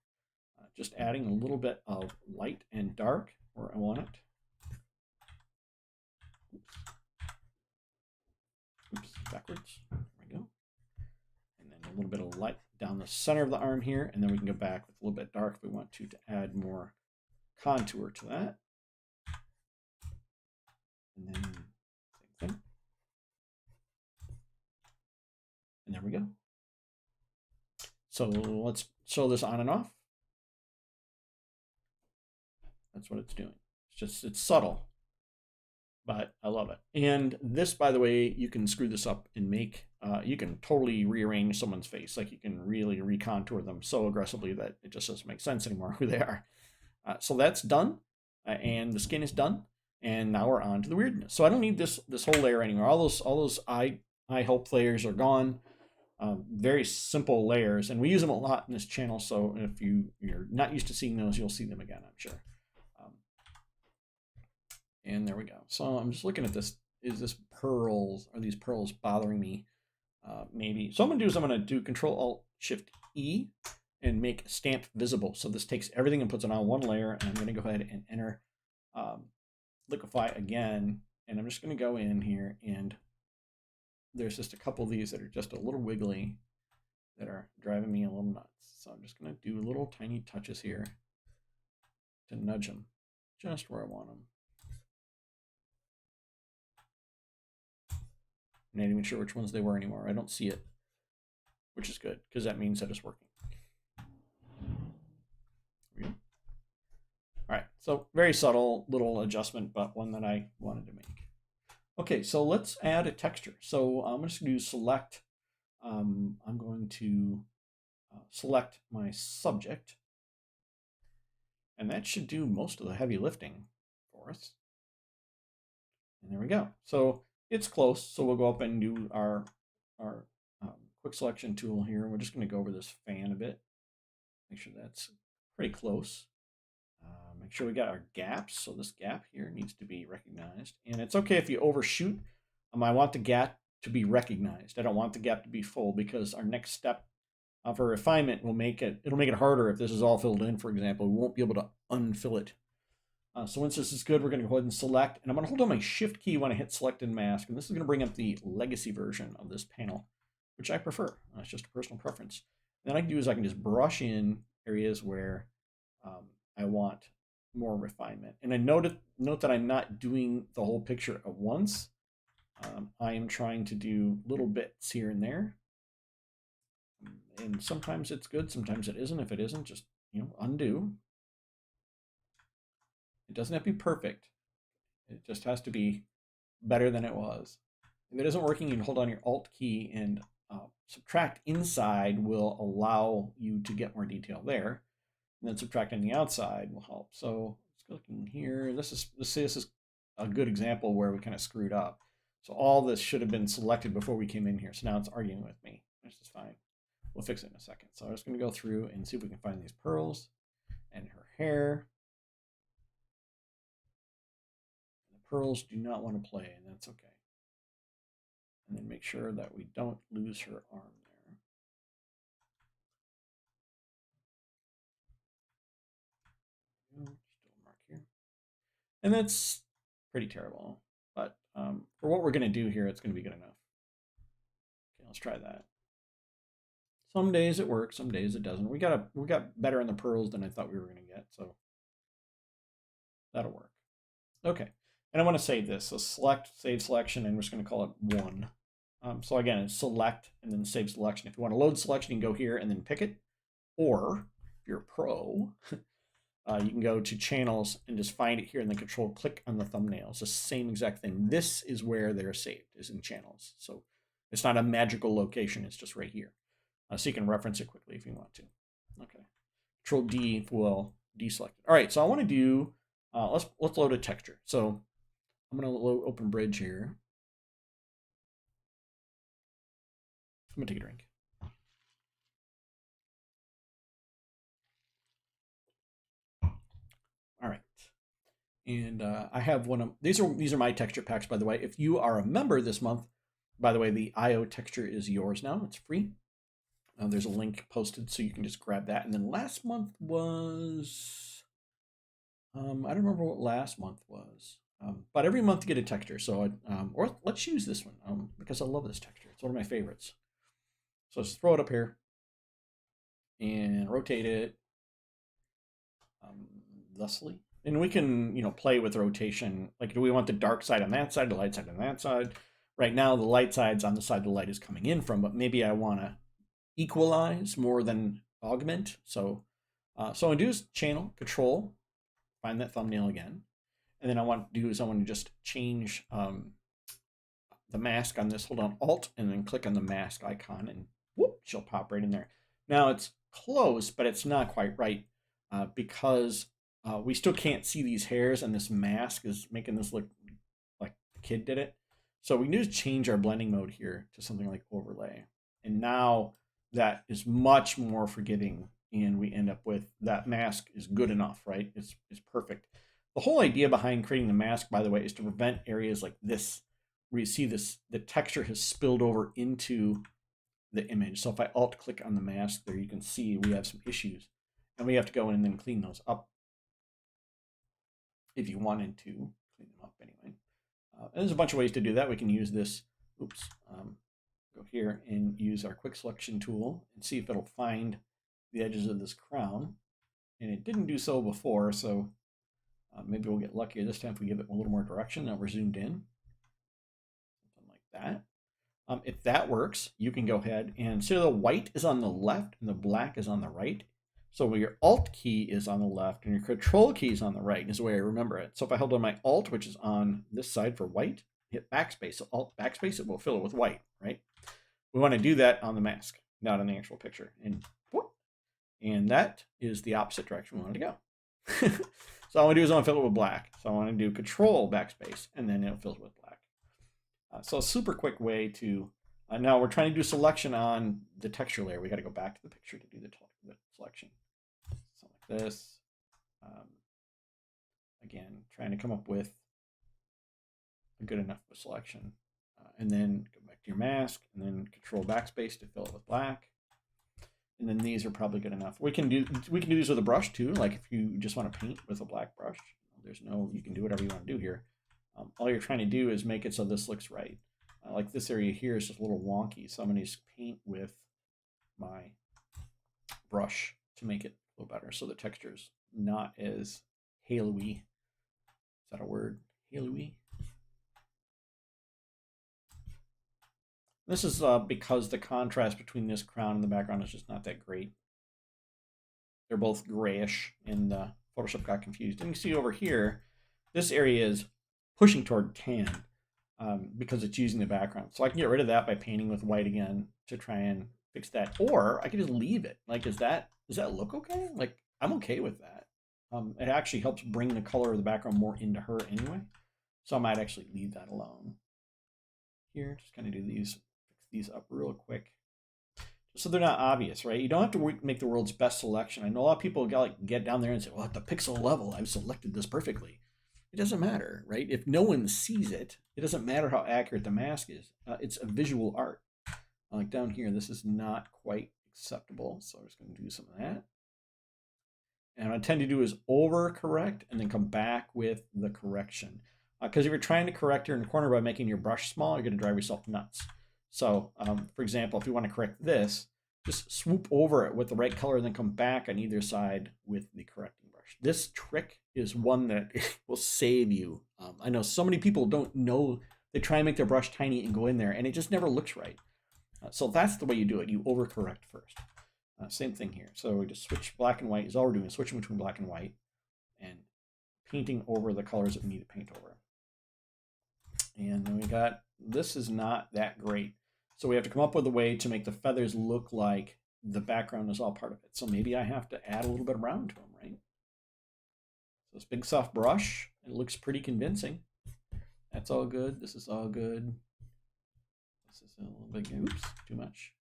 just adding a little bit of light and dark where I want it. Oops, backwards. There we go. And then a little bit of light down the center of the arm here, and then we can go back with a little bit dark if we want to add more contour to that. And then same thing. And there we go. So let's show this on and off. That's what it's doing. It's subtle, but I love it. And this, by the way, you can screw this up and make, you can totally rearrange someone's face. Like you can really recontour them so aggressively that it just doesn't make sense anymore who they are. So that's done, and the skin is done. And now we're on to the weirdness. So I don't need this whole layer anymore. All those eye hope layers are gone. Very simple layers, and we use them a lot in this channel. So if you're not used to seeing those, you'll see them again, I'm sure. And there we go. So I'm just looking at this. Is this pearls? Are these pearls bothering me? Maybe. So I'm going to do is I'm going to do Control-Alt-Shift-E and make stamp visible. So this takes everything and puts it on one layer. And I'm going to go ahead and enter liquefy again. And I'm just going to go in here, and there's just a couple of these that are just a little wiggly that are driving me a little nuts. So I'm just going to do little tiny touches here to nudge them just where I want them. I'm not even sure which ones they were anymore. I don't see it, which is good because that means that it's working. There we go. All right, so very subtle little adjustment, but one that I wanted to make. Okay, so let's add a texture. So I'm just going to do select. I'm going to select my subject, and that should do most of the heavy lifting for us. And there we go. So it's close, so we'll go up and do our quick selection tool here. We're just going to go over this fan a bit, make sure that's pretty close. Make sure we got our gaps, so this gap here needs to be recognized. And it's okay if you overshoot. I want the gap to be recognized. I don't want the gap to be full, because our next step for refinement will make it'll make it harder if this is all filled in, for example. We won't be able to unfill it. So once this is good, we're going to go ahead and select, and I'm going to hold on my shift key when I hit select and mask, and this is going to bring up the legacy version of this panel, which I prefer. It's just a personal preference. And then I can do is I can just brush in areas where I want more refinement. And I note that I'm not doing the whole picture at once. I am trying to do little bits here and there. And sometimes it's good, sometimes it isn't. If it isn't, just undo. It doesn't have to be perfect, It just has to be better than it was. If it isn't working, you can hold on your Alt key and subtract inside will allow you to get more detail there. And then subtracting the outside will help. So let's go in here. This is a good example where we kind of screwed up. So all this should have been selected before we came in here. So now it's arguing with me, which is fine. We'll fix it in a second. So I'm just going to go through and see if we can find these pearls and her hair. And the pearls do not want to play, and that's okay. And then make sure that we don't lose her arm there. Just do a mark here. And that's pretty terrible. But for what we're going to do here, it's going to be good enough. Okay, let's try that. Some days it works, some days it doesn't. We got better in the pearls than I thought we were going to get, so that'll work. Okay, and I want to save this. So select, save selection, and we're just going to call it 1. So again, it's select and then save selection. If you want to load selection, you can go here and then pick it. Or if you're a pro, you can go to channels and just find it here and then control click on the thumbnail. It's the same exact thing. This is where they're saved, is in channels. So it's not a magical location, it's just right here. So you can reference it quickly if you want to. Okay. Control D will deselect it. All right, so I want to do, let's load a texture. So I'm going to load open bridge here. I'm going to take a drink. All right. And I have one of, these are my texture packs, by the way. If you are a member this month, by the way, the IO texture is yours now. It's free. There's a link posted, so you can just grab that. And then last month was, I don't remember what last month was, but every month you get a texture. So, or let's use this one because I love this texture. It's one of my favorites. So let's throw it up here and rotate it thusly. And we can, play with rotation. Like, do we want the dark side on that side, the light side on that side? Right now, the light side's on the side the light is coming in from, but maybe I want to equalize more than augment. So so I do is channel, control, find that thumbnail again. And then I want to just change the mask on this. Hold on Alt and then click on the mask icon and whoop, she'll pop right in there. Now it's close, but it's not quite right because we still can't see these hairs and this mask is making this look like the kid did it. So we can just change our blending mode here to something like overlay. And now that is much more forgiving and we end up with that mask is good enough, right? It's perfect. The whole idea behind creating the mask, by the way, is to prevent areas like this where you see this, the texture has spilled over into the image. So if I alt click on the mask there, you can see we have some issues and we have to go in and then clean those up if you wanted to clean them up anyway. And there's a bunch of ways to do that. We can use this, go here and use our quick selection tool and see if it'll find the edges of this crown. And it didn't do so before, so maybe we'll get luckier this time if we give it a little more direction. Now we're zoomed in, something like that. If that works, you can go ahead and see the white is on the left and the black is on the right. So your Alt key is on the left and your Control key is on the right is the way I remember it. So if I hold on my Alt, which is on this side for white, hit backspace, so Alt backspace, it will fill it with white, right? We want to do that on the mask, not on the actual picture. And that is the opposite direction we want to go. So all I want to do is I want to fill it with black. So I want to do Control backspace, and then it'll fill it with black. So a super quick way to, now we're trying to do selection on the texture layer. We got to go back to the picture to do the selection. Something like this. Again, trying to come up with a good enough selection. And then go back to your mask, and then Control backspace to fill it with black. And then these are probably good enough. We can do these with a brush too. Like if you just want to paint with a black brush, you can do whatever you want to do here. All you're trying to do is make it so this looks right. Like this area here is just a little wonky, so I'm going to just paint with my brush to make it a little better, so the texture is not as halo-y. Is that a word? Halo-y? This is because the contrast between this crown and the background is just not that great. They're both grayish, and Photoshop got confused. And you can see over here, this area is pushing toward tan because it's using the background. So I can get rid of that by painting with white again to try and fix that. Or I can just leave it. Like, does that look okay? Like, I'm okay with that. It actually helps bring the color of the background more into her anyway. So I might actually leave that alone. Here, just kind of do fix these up real quick. So they're not obvious, right? You don't have to make the world's best selection. I know a lot of people get down there and say, well, at the pixel level, I've selected this perfectly. It doesn't matter, right? If no one sees it, it doesn't matter how accurate the mask is. It's a visual art. Like down here, this is not quite acceptable. So I'm just going to do some of that. And what I tend to do is overcorrect and then come back with the correction. Because if you're trying to correct your corner by making your brush small, you're going to drive yourself nuts. So, for example, if you want to correct this, just swoop over it with the right color and then come back on either side with the correcting brush. This trick is one that will save you. I know so many people don't know. They try and make their brush tiny and go in there, and it just never looks right. So that's the way you do it. You overcorrect first. Same thing here. So we just switch black and white is all we're doing, switching between black and white and painting over the colors that we need to paint over. And then we got, this is not that great. So we have to come up with a way to make the feathers look like the background is all part of it. So maybe I have to add a little bit of brown to them, right? So this big soft brush, it looks pretty convincing. That's all good. This is all good. This is a little bit, oops, too much.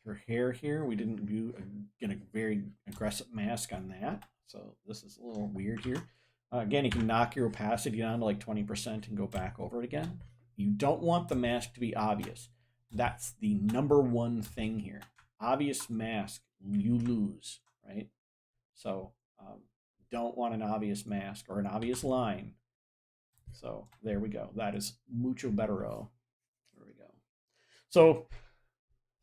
Her hair here, we didn't do a very aggressive mask on that. So this is a little weird here. Again, you can knock your opacity down to like 20% and go back over it again. You don't want the mask to be obvious. That's the number one thing here. Obvious mask, you lose, right? So don't want an obvious mask or an obvious line. So there we go. That is mucho bettero. There we go. So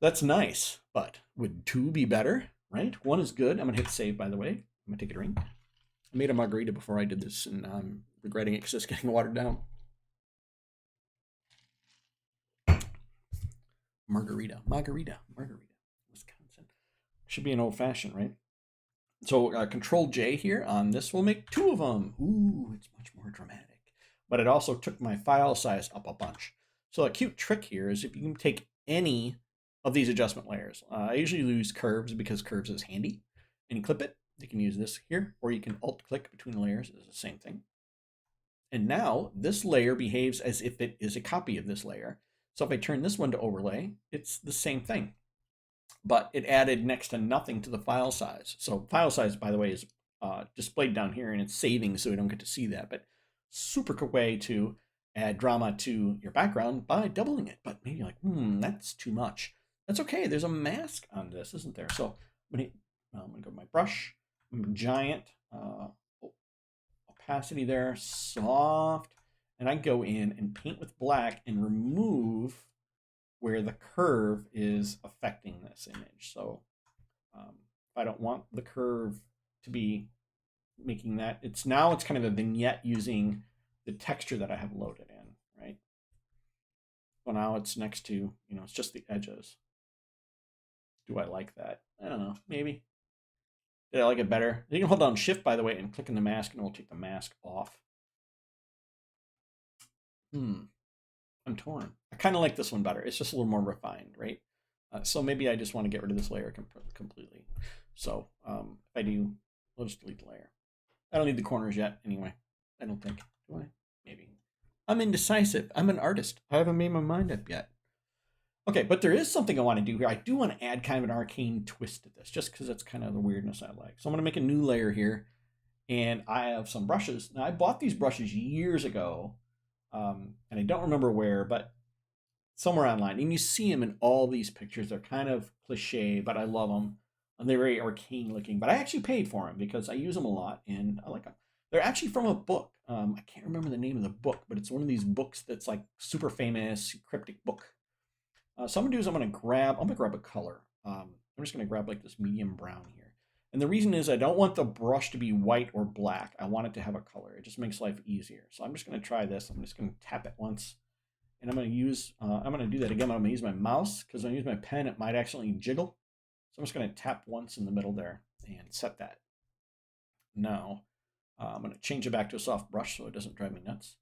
that's nice, but would 2 be better, right? 1 is good. I'm going to hit save, by the way. I'm going to take a drink. I made a margarita before I did this, and I'm regretting it because it's getting watered down. Margarita, Wisconsin. Should be an old-fashioned, right? So Control J here on this will make 2 of them. Ooh, it's much more dramatic. But it also took my file size up a bunch. So a cute trick here is if you can take any of these adjustment layers. I usually use curves because curves is handy. And you clip it. You can use this here, or you can alt-click between layers. It's the same thing. And now this layer behaves as if it is a copy of this layer. So if I turn this one to overlay, it's the same thing. But it added next to nothing to the file size. So file size, by the way, is displayed down here, and it's saving so we don't get to see that. But super quick way to add drama to your background by doubling it. But maybe you're like, that's too much. That's okay. There's a mask on this, isn't there? So I'm going to go to my brush, giant opacity there, soft, and I go in and paint with black and remove where the curve is affecting this image. So if I don't want the curve to be making that, it's kind of a vignette using the texture that I have loaded in, right? Well, now it's next to, it's just the edges. Do I like that? I don't know, maybe. Did I like it better? You can hold down Shift, by the way, and click on the mask, and it will take the mask off. I'm torn. I kind of like this one better. It's just a little more refined, right? So maybe I just want to get rid of this layer completely. So if I do, we'll just delete the layer. I don't need the corners yet anyway. I don't think. Do I? Maybe. I'm indecisive. I'm an artist. I haven't made my mind up yet. Okay, but there is something I want to do here. I do want to add kind of an arcane twist to this, just because that's kind of the weirdness I like. So I'm going to make a new layer here, and I have some brushes. Now, I bought these brushes years ago, and I don't remember where, but somewhere online. And you see them in all these pictures. They're kind of cliche, but I love them. And they're very arcane looking, but I actually paid for them because I use them a lot, and I like them. They're actually from a book. I can't remember the name of the book, but it's one of these books that's like super famous, cryptic book. So I'm gonna do is I'm gonna grab a color. I'm just gonna grab like this medium brown here. And the reason is I don't want the brush to be white or black. I want it to have a color. It just makes life easier. So I'm just gonna try this. I'm just gonna tap it once. And I'm gonna do that again. I'm gonna use my mouse because when I use my pen, it might accidentally jiggle. So I'm just gonna tap once in the middle there and set that. Now, I'm going to change it back to a soft brush so it doesn't drive me nuts.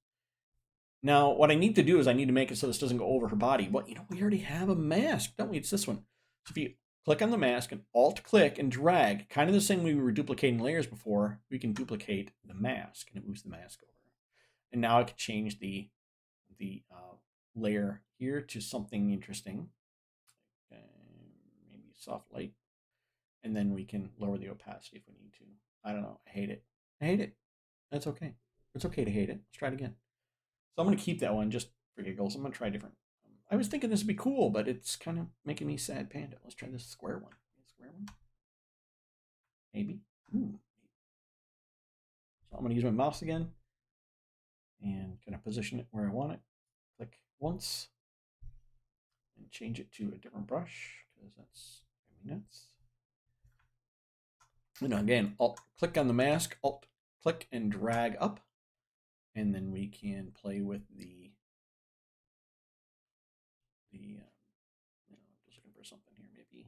Now, what I need to do is I need to make it so this doesn't go over her body. Well, we already have a mask, don't we? It's this one. So if you click on the mask and Alt-click and drag, kind of the same way we were duplicating layers before, we can duplicate the mask, and it moves the mask over. And now I can change the layer here to something interesting. Maybe soft light. And then we can lower the opacity if we need to. I don't know. I hate it. I hate it. That's okay. It's okay to hate it. Let's try it again. So I'm going to keep that one just for giggles. I'm going to try different. I was thinking this would be cool, but it's kind of making me sad panda. Let's try this square one. Square one? Maybe. Ooh. So I'm going to use my mouse again and kind of position it where I want it. Click once and change it to a different brush because that's nuts. And again, Alt-click on the mask, Alt-click and drag up. And then we can play with the I'm just looking for something here, maybe.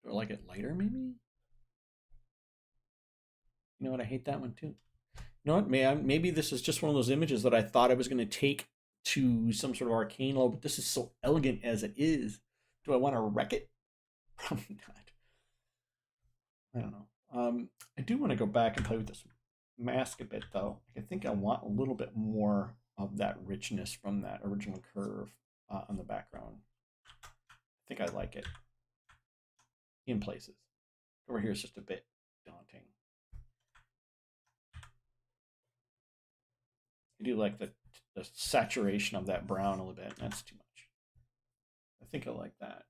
Do I like it lighter, maybe? You know what? I hate that one too. You know what? Maybe this is just one of those images that I thought I was going to take to some sort of arcane level, but this is so elegant as it is. Do I want to wreck it? Probably not. I don't know. I do want to go back and play with this mask a bit, though. I think I want a little bit more of that richness from that original curve on the background. I think I like it in places. Over here is just a bit daunting. I do like the saturation of that brown a little bit. That's too much. I think I like that.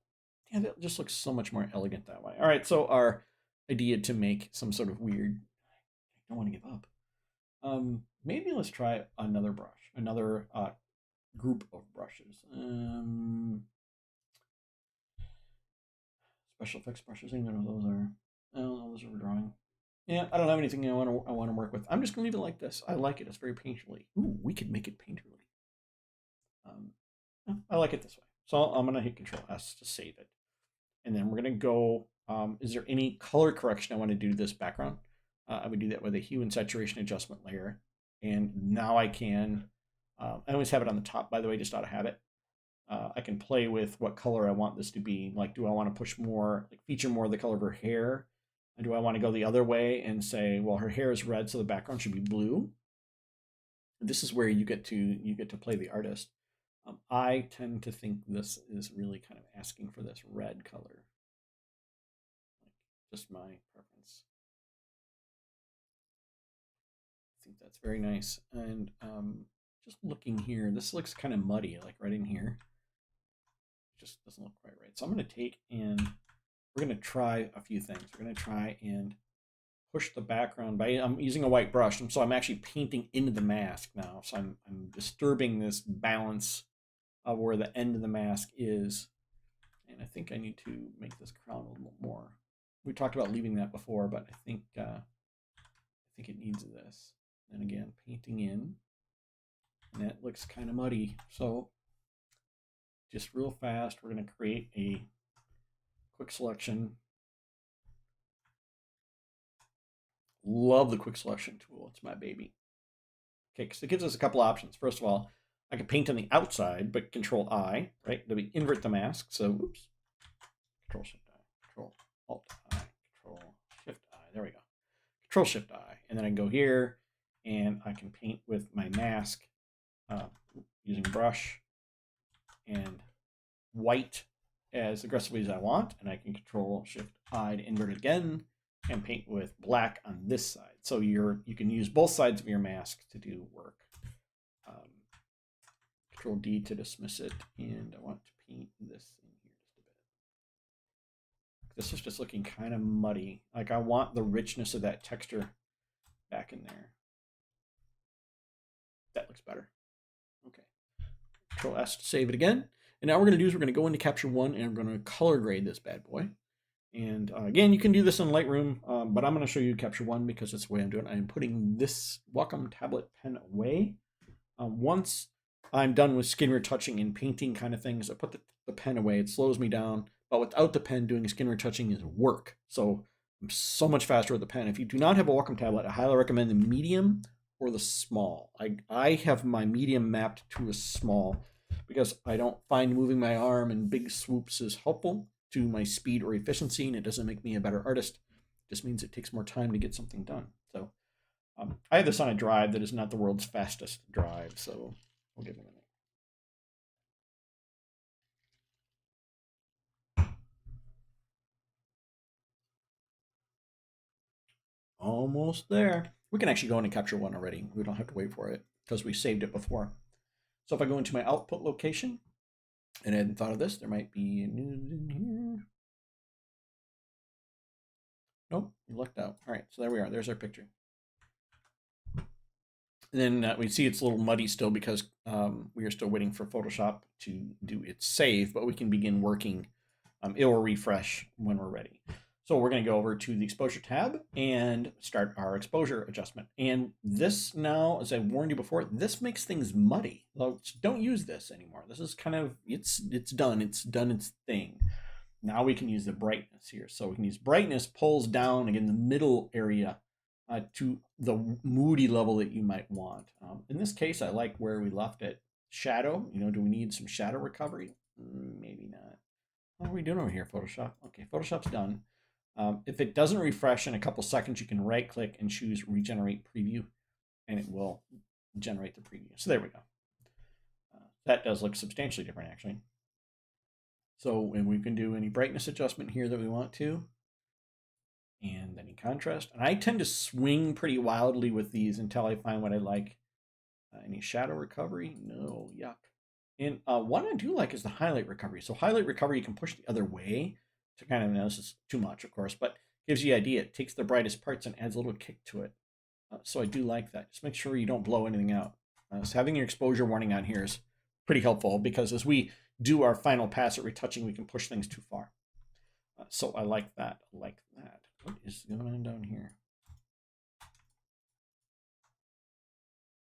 Yeah, that just looks so much more elegant that way. All right, so our idea to make some sort of weird, I don't want to give up. Maybe let's try another brush, another group of brushes. Special effects brushes, I don't know what those are. Oh, those are for drawing. Yeah, I don't have anything I want to work with. I'm just gonna leave it like this. I like it. It's very painterly. Ooh, we could make it painterly. I like it this way. So I'm gonna hit Control S to save it, and then we're gonna go. Is there any color correction I want to do to this background? I would do that with a hue and saturation adjustment layer, and now I can. I always have it on the top, by the way, just out of habit. I can play with what color I want this to be. Like, do I want to push more, like feature more of the color of her hair? And do I want to go the other way and say, well, her hair is red, so the background should be blue? This is where you get to play the artist. I tend to think this is really kind of asking for this red color. Just my preference. I think that's very nice. And just looking here, this looks kind of muddy, like right in here. Just doesn't look quite right. So I'm going to take and we're going to try a few things. We're going to try and push the background by, I'm using a white brush, and so I'm actually painting into the mask now. So I'm disturbing this balance of where the end of the mask is. And I think I need to make this crown a little more. We talked about leaving that before, but I think it needs this. And again, painting in, and that looks kind of muddy. So just real fast, we're going to create a quick selection. Love the quick selection tool. It's my baby. Okay, because it gives us a couple options. First of all, I can paint on the outside, but Control I, right? Let me invert the mask. So, oops. Control Shift I, Control Alt I, Control Shift I. There we go. Control Shift I, and then I can go here, and I can paint with my mask using a brush and white as aggressively as I want, and I can Control Shift I to invert it again and paint with black on this side. So you can use both sides of your mask to do work. Control D to dismiss it, and I want to paint this in here just a bit. This is just looking kind of muddy. Like, I want the richness of that texture back in there. That looks better. Okay. Control S to save it again. And now what we're going to do is we're going to go into Capture One and we're going to color grade this bad boy. And again, you can do this in Lightroom, but I'm going to show you Capture One because that's the way I'm doing it. I'm putting this Wacom tablet pen away. Once I'm done with skin retouching and painting kind of things, I put the pen away. It slows me down, but without the pen, doing skin retouching is work. So I'm so much faster with the pen. If you do not have a Wacom tablet, I highly recommend the medium or the small. I have my medium mapped to a small because I don't find moving my arm in big swoops is helpful to my speed or efficiency, and it doesn't make me a better artist. It just means it takes more time to get something done. So I have this on a drive that is not the world's fastest drive, so we'll give it a minute. Almost there. We can actually go in and capture one already. We don't have to wait for it because we saved it before. So if I go into my output location, and I hadn't thought of this, there might be news in here. Nope, you lucked out. All right, so there we are. There's our picture. And then we see it's a little muddy still because we are still waiting for Photoshop to do its save, but we can begin working. It will refresh when we're ready. So we're going to go over to the exposure tab and start our exposure adjustment. And this now, as I warned you before, this makes things muddy. Don't use this anymore. This is kind of, it's done. It's done its thing. Now we can use the brightness here. So we can use brightness pulls down, again, the middle area to the moody level that you might want. In this case, I like where we left it. Shadow, do we need some shadow recovery? Maybe not. What are we doing over here, Photoshop? Okay, Photoshop's done. If it doesn't refresh in a couple seconds, you can right click and choose regenerate preview, and it will generate the preview. So there we go. That does look substantially different, actually. So, and we can do any brightness adjustment here that we want to, and any contrast. And I tend to swing pretty wildly with these until I find what I like. Any shadow recovery? No, yuck. And one I do like is the highlight recovery. So highlight recovery, you can push the other way to kind of, this is too much, of course, but gives you the idea. It takes the brightest parts and adds a little kick to it. So I do like that. Just make sure you don't blow anything out. So having your exposure warning on here is pretty helpful because as we do our final pass at retouching, we can push things too far. So I like that. What is going on down here?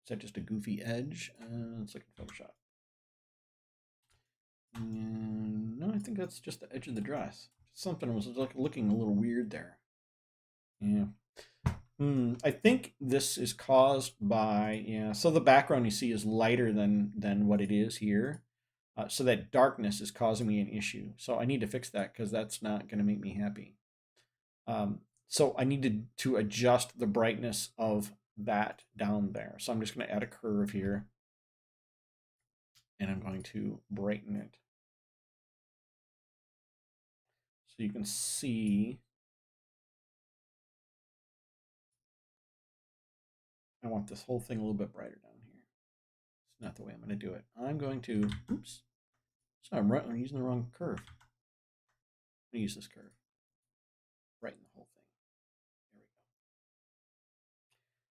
Is that just a goofy edge? Let's look at Photoshop. No, I think that's just the edge of the dress. Something was looking a little weird there. Yeah. I think this is caused by, so the background you see is lighter than what it is here. So that darkness is causing me an issue. So I need to fix that because that's not going to make me happy. So I needed to adjust the brightness of that down there. So I'm just going to add a curve here. And I'm going to brighten it. So you can see. I want this whole thing a little bit brighter down here. It's not the way I'm going to do it. I'm going to, oops. So I'm using the wrong curve. I'm going to use this curve. Brighten the whole thing. There we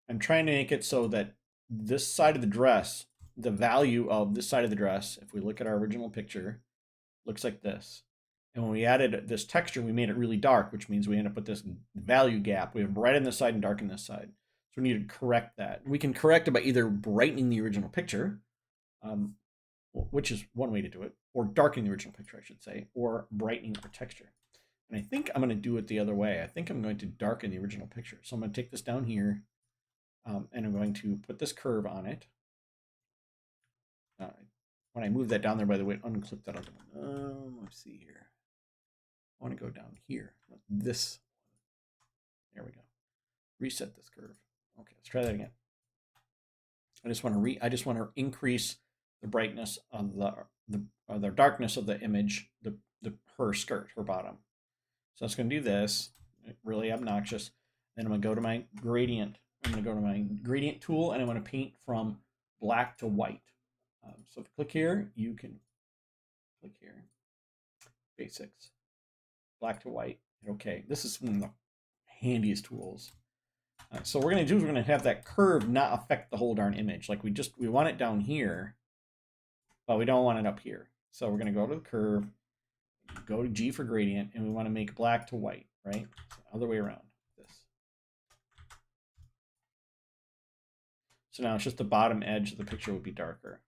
go. I'm trying to make it so that this side of the dress, the value of this side of the dress, if we look at our original picture, looks like this. And when we added this texture, we made it really dark, which means we end up with this value gap. We have bright on this side and dark on this side. So we need to correct that. We can correct it by either brightening the original picture, which is one way to do it, or darkening the original picture, I should say, or brightening our texture. And I think I'm going to do it the other way. I think I'm going to darken the original picture. So I'm going to take this down here, and I'm going to put this curve on it. When I move that down there, by the way, unclip that other one. Let's see here. I want to go down here. This. There we go. Reset this curve. Okay, let's try that again. I just want to increase the brightness of the darkness of the image, her skirt, her bottom. So it's going to do this. Really obnoxious. Then I'm going to go to my gradient. I'm going to go to my gradient tool, and I'm going to paint from black to white. So if you click here, you can click here. Basics. Black to white. Okay, this is one of the handiest tools. So what we're going to do is we're going to have that curve not affect the whole darn image. Like we want it down here, but we don't want it up here. So we're going to go to the curve, go to G for gradient, and we want to make black to white, right? So other way around. This. So now it's just the bottom edge of the picture would be darker.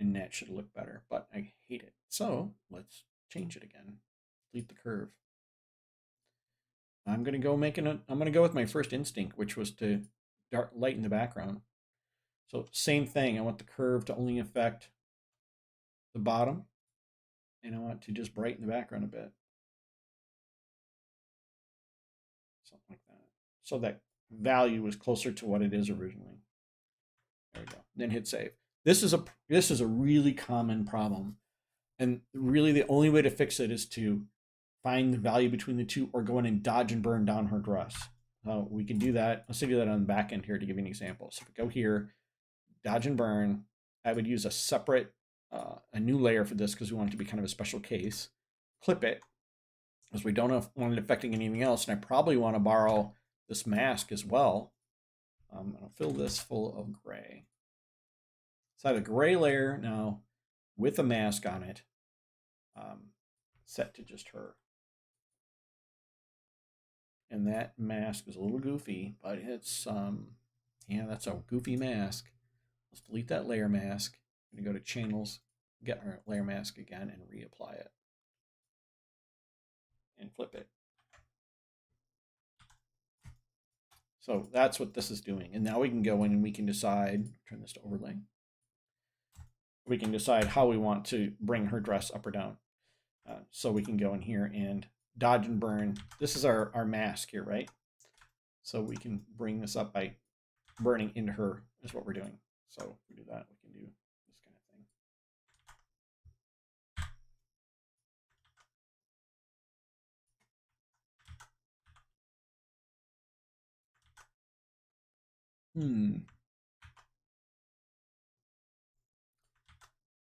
And that should look better, but I hate it. So let's change it again. Delete the curve. I'm gonna go I'm gonna go with my first instinct, which was to lighten the background. So same thing. I want the curve to only affect the bottom, and I want to just brighten the background a bit, something like that, so that value is closer to what it is originally. There we go. Then hit save. This is a really common problem, and really the only way to fix it is to find the value between the two, or go in and dodge and burn down her dress. We can do that. Let's do that on the back end here to give you an example. So if we go here, dodge and burn, I would use a separate, a new layer for this because we want it to be kind of a special case. Clip it, because we don't want it affecting anything else. And I probably want to borrow this mask as well. I'll fill this full of gray. So I have a gray layer now with a mask on it, set to just her. And that mask is a little goofy, but it's, yeah, that's a goofy mask. Let's delete that layer mask. I'm going to go to channels, get our layer mask again, and reapply it. And flip it. So that's what this is doing. And now we can go in and we can decide, turn this to overlay. We can decide how we want to bring her dress up or down. So we can go in here and dodge and burn. This is our mask here, right? So we can bring this up by burning into her is what we're doing. So if we do that, we can do this kind of thing.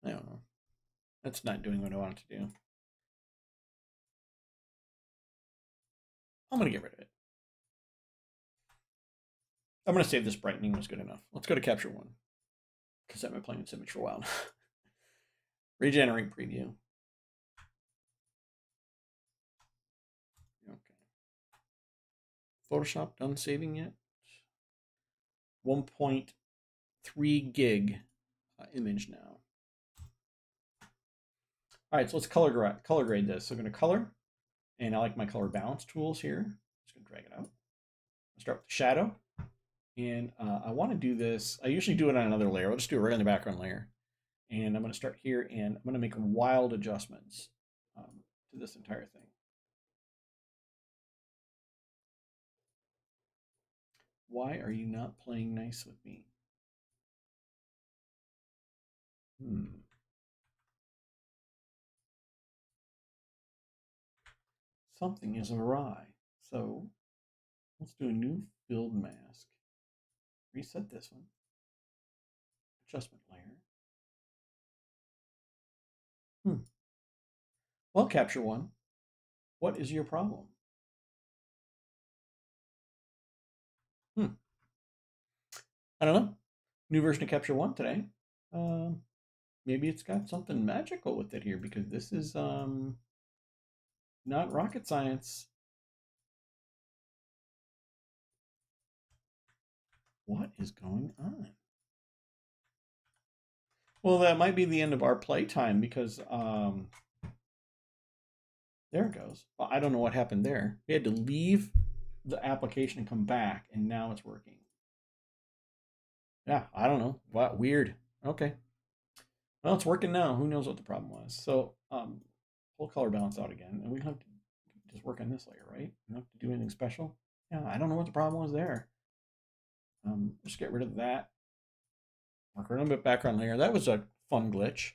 I don't know. That's not doing what I want it to do. I'm going to get rid of it. I'm going to save this brightening was good enough. Let's go to capture one, because I've been playing this image for a while now. Regenerate preview. Okay. Photoshop done saving yet? 1.3 gig image now. All right, so let's color grade this. So I'm going to color, and I like my color balance tools here. Just going to drag it out. I'll start with the shadow, and I want to do this. I usually do it on another layer. I'll just do it right on the background layer. And I'm going to start here, and I'm going to make wild adjustments to this entire thing. Why are you not playing nice with me? Something is awry. So let's do a new filled mask. Reset this one. Adjustment layer. Well, capture one. What is your problem? I don't know. New version of capture one today. Maybe it's got something magical with it here, because this is not rocket science. What is going on? Well, that might be the end of our playtime, because there it goes. Well, I don't know what happened there. We had to leave the application and come back, and now it's working. Yeah, I don't know. What weird. Okay. Well, it's working now. Who knows what the problem was? So pull color balance out again, and we have to just work on this layer, right? We don't have to do anything special. Yeah, I don't know what the problem was there. Just get rid of that. Work around with background layer. That was a fun glitch.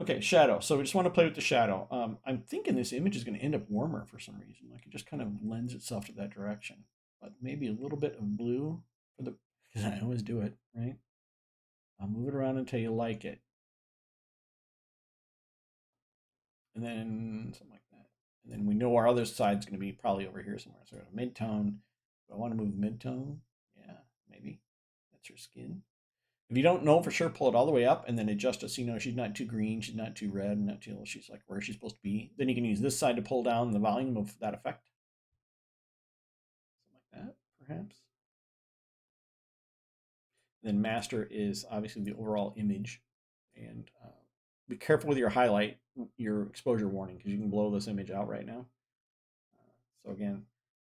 Okay, shadow. So we just want to play with the shadow. I'm thinking this image is going to end up warmer for some reason. Like it just kind of lends itself to that direction. But maybe a little bit of blue for the, because I always do it, right? I'll move it around until you like it. And then something like that. And then we know our other side's going to be probably over here somewhere. So mid-tone. Do I want to move mid-tone? Yeah, maybe. That's her skin. If you don't know for sure, pull it all the way up and then adjust it so you know she's not too green, she's not too red, not too, she's like where she's supposed to be. Then you can use this side to pull down the volume of that effect. Something like that, perhaps. Then master is obviously the overall image. And be careful with your highlight, your exposure warning, because you can blow this image out right now. So again,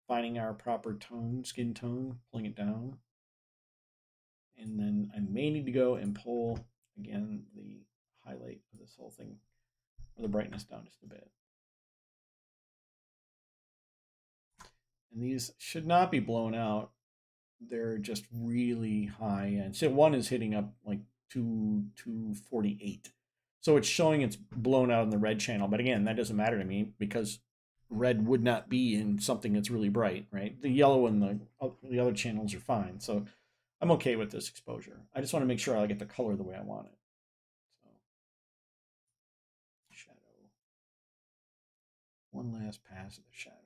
finding our proper tone, skin tone, pulling it down. And then I may need to go and pull, again, the highlight of this whole thing, or the brightness down just a bit. And these should not be blown out. They're just really high. And so one is hitting up like 248. So it's showing it's blown out in the red channel. But again, that doesn't matter to me because red would not be in something that's really bright, right? The yellow and the other channels are fine. So I'm okay with this exposure. I just want to make sure I get the color the way I want it. So shadow. One last pass of the shadows.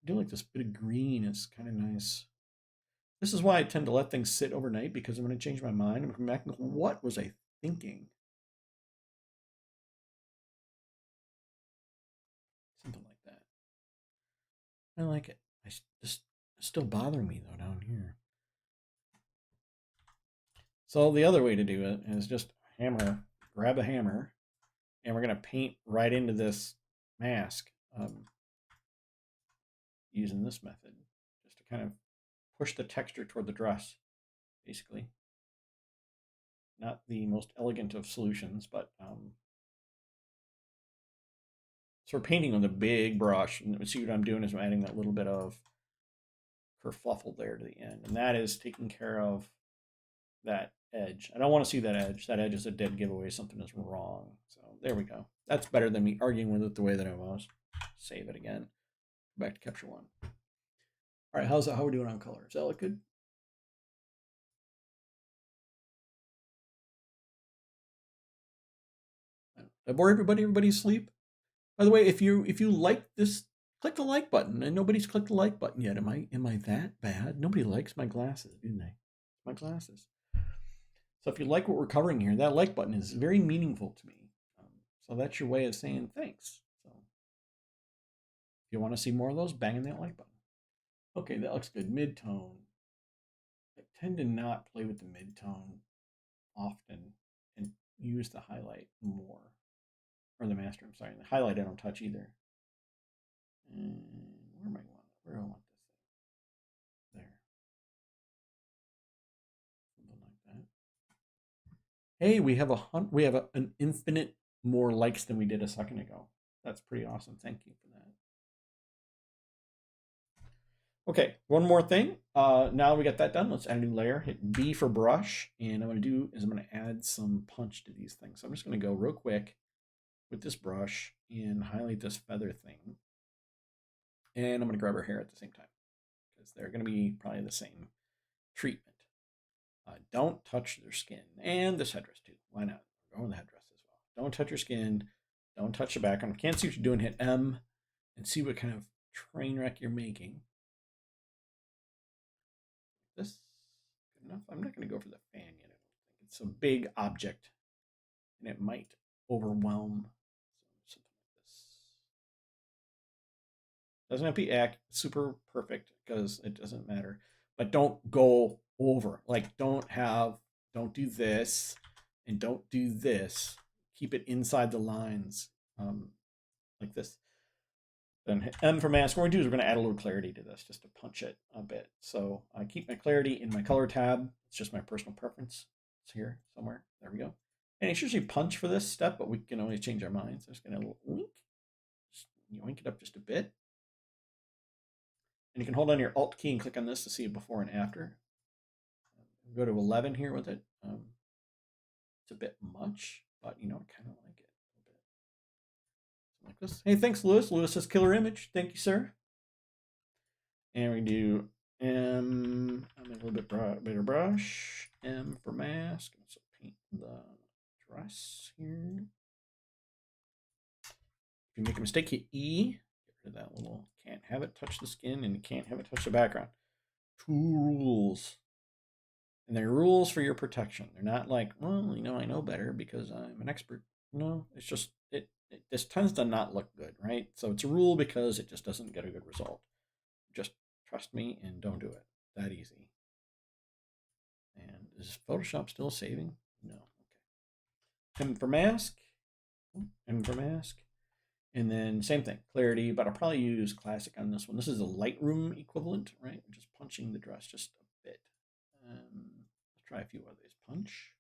I do like this bit of green. It's kind of nice. This is why I tend to let things sit overnight, because I'm going to change my mind. I'm going to come back and go, what was I thinking? Something like that. I like it. It's still bothering me though down here. So the other way to do it is just grab a hammer, and we're going to paint right into this mask using this method, just to kind of push the texture toward the dress, basically. Not the most elegant of solutions, but so we're painting with a big brush, and see what I'm doing is I'm adding that little bit of kerfluffle there to the end, and that is taking care of that edge. I don't want to see that edge. That edge is a dead giveaway. Something is wrong. So there we go. That's better than me arguing with it the way that I was. Save it again. Back to capture one. All right, how are we doing on color? Does that look good? I bore everybody. Everybody's asleep. By the way, if you like this, click the like button. And nobody's clicked the like button yet. Am I that bad? Nobody likes my glasses, do they? My glasses. So if you like what we're covering here, that like button is very meaningful to me. So that's your way of saying thanks. So if you want to see more of those, bang on that like button. Okay, that looks good. Mid-tone. I tend to not play with the mid-tone often and use the highlight more. Or the master, I'm sorry. The highlight I don't touch either. And where do I want this thing? There. Something like that. Hey, we have an infinite more likes than we did a second ago. That's pretty awesome. Thank you for that. Okay, one more thing. Now we got that done. Let's add a new layer. Hit B for brush, and I'm going to add some punch to these things. So I'm just going to go real quick with this brush and highlight this feather thing. And I'm going to grab her hair at the same time because they're going to be probably the same treatment. Don't touch their skin, and this headdress too. Why not? We're going with the headdress as well. Don't touch your skin. Don't touch the background. Can't see what you're doing. Hit M and see what kind of train wreck you're making. This good enough? I'm not going to go for the fan yet. I don't think it's a big object, and it might overwhelm. Something like this. Doesn't have to be super perfect because it doesn't matter. But don't go over. Like don't do this and don't do this. Keep it inside the lines, like this. Then hit M for mask. What we're going to do is we're going to add a little clarity to this just to punch it a bit. So I keep my clarity in my color tab. It's just my personal preference. It's here somewhere. There we go. And it's usually punch for this step, but we can always change our minds. I'm just going to wink. Just yoink it up just a bit. And you can hold on your Alt key and click on this to see it before and after. Go to 11 here with it. It's a bit much, but I kind of like it a bit. Like this. Hey, thanks, Lewis. Lewis says killer image. Thank you, sir. And we do M. I make a little bit bigger brush. M for mask. So paint the dress here. If you make a mistake, hit E. Get rid of that little can't have it touch the skin and you can't have it touch the background. 2 rules. And they're rules for your protection. They're not like, well, I know better because I'm an expert. No, it's just this tends to not look good, right? So it's a rule because it just doesn't get a good result. Just trust me and don't do it. That easy. And is Photoshop still saving? No. Okay. M for mask. M for mask. And then same thing, clarity, but I'll probably use classic on this one. This is a Lightroom equivalent, right? Just punching the dress just a bit. Let's try a few of these. Punch,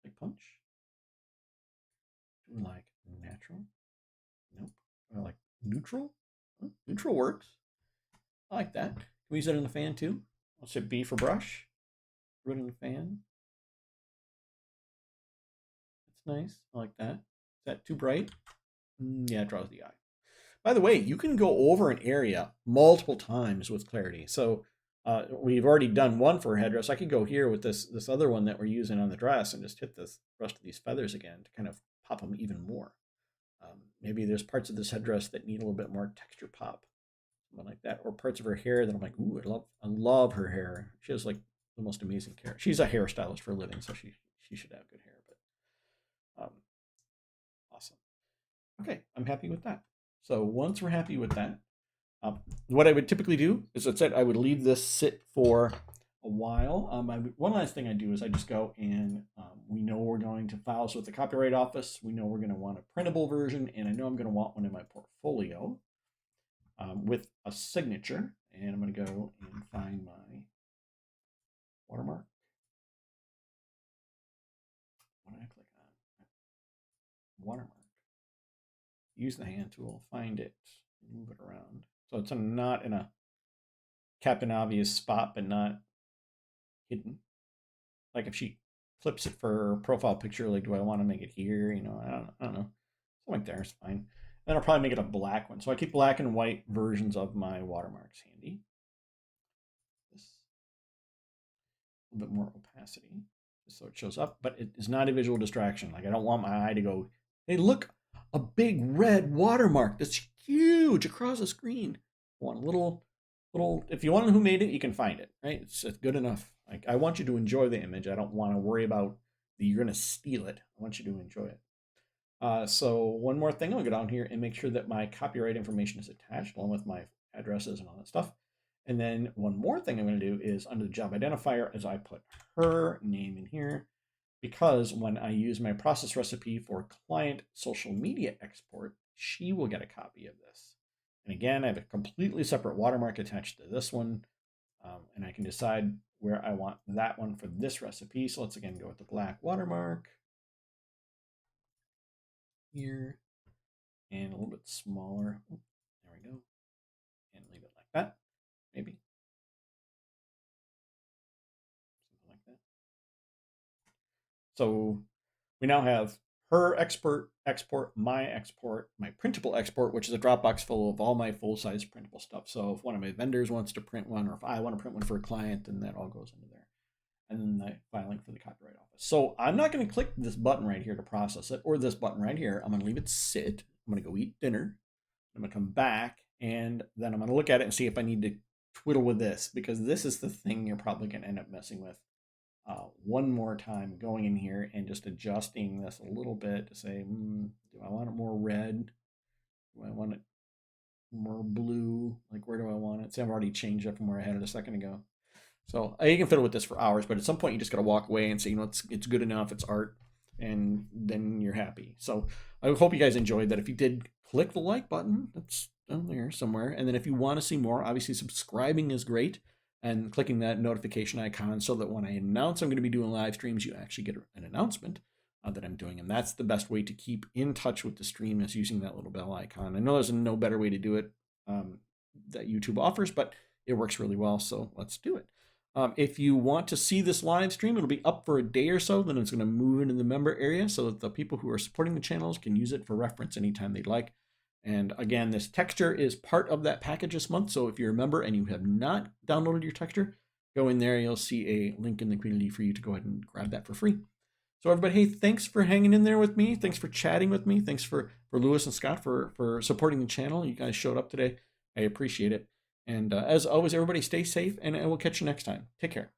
like punch. Do like natural? Nope. I like neutral. Oh, neutral works. I like that. Can we use it in the fan too? Let's hit B for brush. Put it in the fan. That's nice. I like that. Is that too bright? Yeah, it draws the eye. By the way, you can go over an area multiple times with clarity. So we've already done one for a headdress. I could go here with this other one that we're using on the dress and just hit the rest of these feathers again to kind of pop them even more. Maybe there's parts of this headdress that need a little bit more texture pop, something like that, or parts of her hair that I'm like, ooh, I love her hair. She has like the most amazing hair. She's a hairstylist for a living, so she should have good hair. But awesome. Okay, I'm happy with that. So once we're happy with that, what I would typically do is I would leave this sit for a while. One last thing I do is I just go and we know we're going to files with the Copyright Office. We know we're going to want a printable version, and I know I'm going to want one in my portfolio with a signature. And I'm going to go and find my watermark. What did I click on? Watermark. Use the hand tool, find it, move it around. So it's not in a Captain Obvious spot, but not hidden. Like if she flips it for her profile picture, like do I want to make it here? You know, I don't know. Something like there is fine. Then I'll probably make it a black one. So I keep black and white versions of my watermarks handy. This a little bit more opacity, just so it shows up, but it is not a visual distraction. Like I don't want my eye to go, hey, look, a big red watermark that's huge across the screen. I want a little, if you want to know who made it, you can find it, right? It's good enough. Like I want you to enjoy the image. I don't want to worry about that you're going to steal it. I want you to enjoy it. So one more thing, I'll go down here and make sure that my copyright information is attached along with my addresses and all that stuff. And then one more thing I'm going to do is under the job identifier is I put her name in here, because when I use my process recipe for client social media export, she will get a copy of this. And again, I have a completely separate watermark attached to this one. And I can decide where I want that one for this recipe. So let's again go with the black watermark here and a little bit smaller. Oh, there we go. And leave it like that, maybe. Something like that. So we now have her export, my printable export, which is a Dropbox full of all my full-size printable stuff. So if one of my vendors wants to print one, or if I want to print one for a client, then that all goes into there. And then the filing for the Copyright Office. So I'm not going to click this button right here to process it, or this button right here. I'm going to leave it sit. I'm going to go eat dinner. I'm going to come back, and then I'm going to look at it and see if I need to twiddle with this, because this is the thing you're probably going to end up messing with. One more time, going in here and just adjusting this a little bit to say, do I want it more red? Do I want it more blue? Like, where do I want it? See, I've already changed it from where I had it a second ago. So you can fiddle with this for hours, but at some point you just got to walk away and say, you know, it's good enough, it's art, and then you're happy. So I hope you guys enjoyed that. If you did, click the like button. That's down there somewhere. And then if you want to see more, obviously subscribing is great. And clicking that notification icon so that when I announce I'm going to be doing live streams, you actually get an announcement that I'm doing. And that's the best way to keep in touch with the stream, is using that little bell icon. I know there's no better way to do it that YouTube offers, but it works really well. So let's do it. If you want to see this live stream, it'll be up for a day or so. Then it's going to move into the member area so that the people who are supporting the channels can use it for reference anytime they'd like. And again, this texture is part of that package this month. So if you're a member and you have not downloaded your texture, go in there. You'll see a link in the community for you to go ahead and grab that for free. So everybody, hey, thanks for hanging in there with me. Thanks for chatting with me. Thanks for Lewis and Scott for supporting the channel. You guys showed up today. I appreciate it. And as always, everybody stay safe, and I will catch you next time. Take care.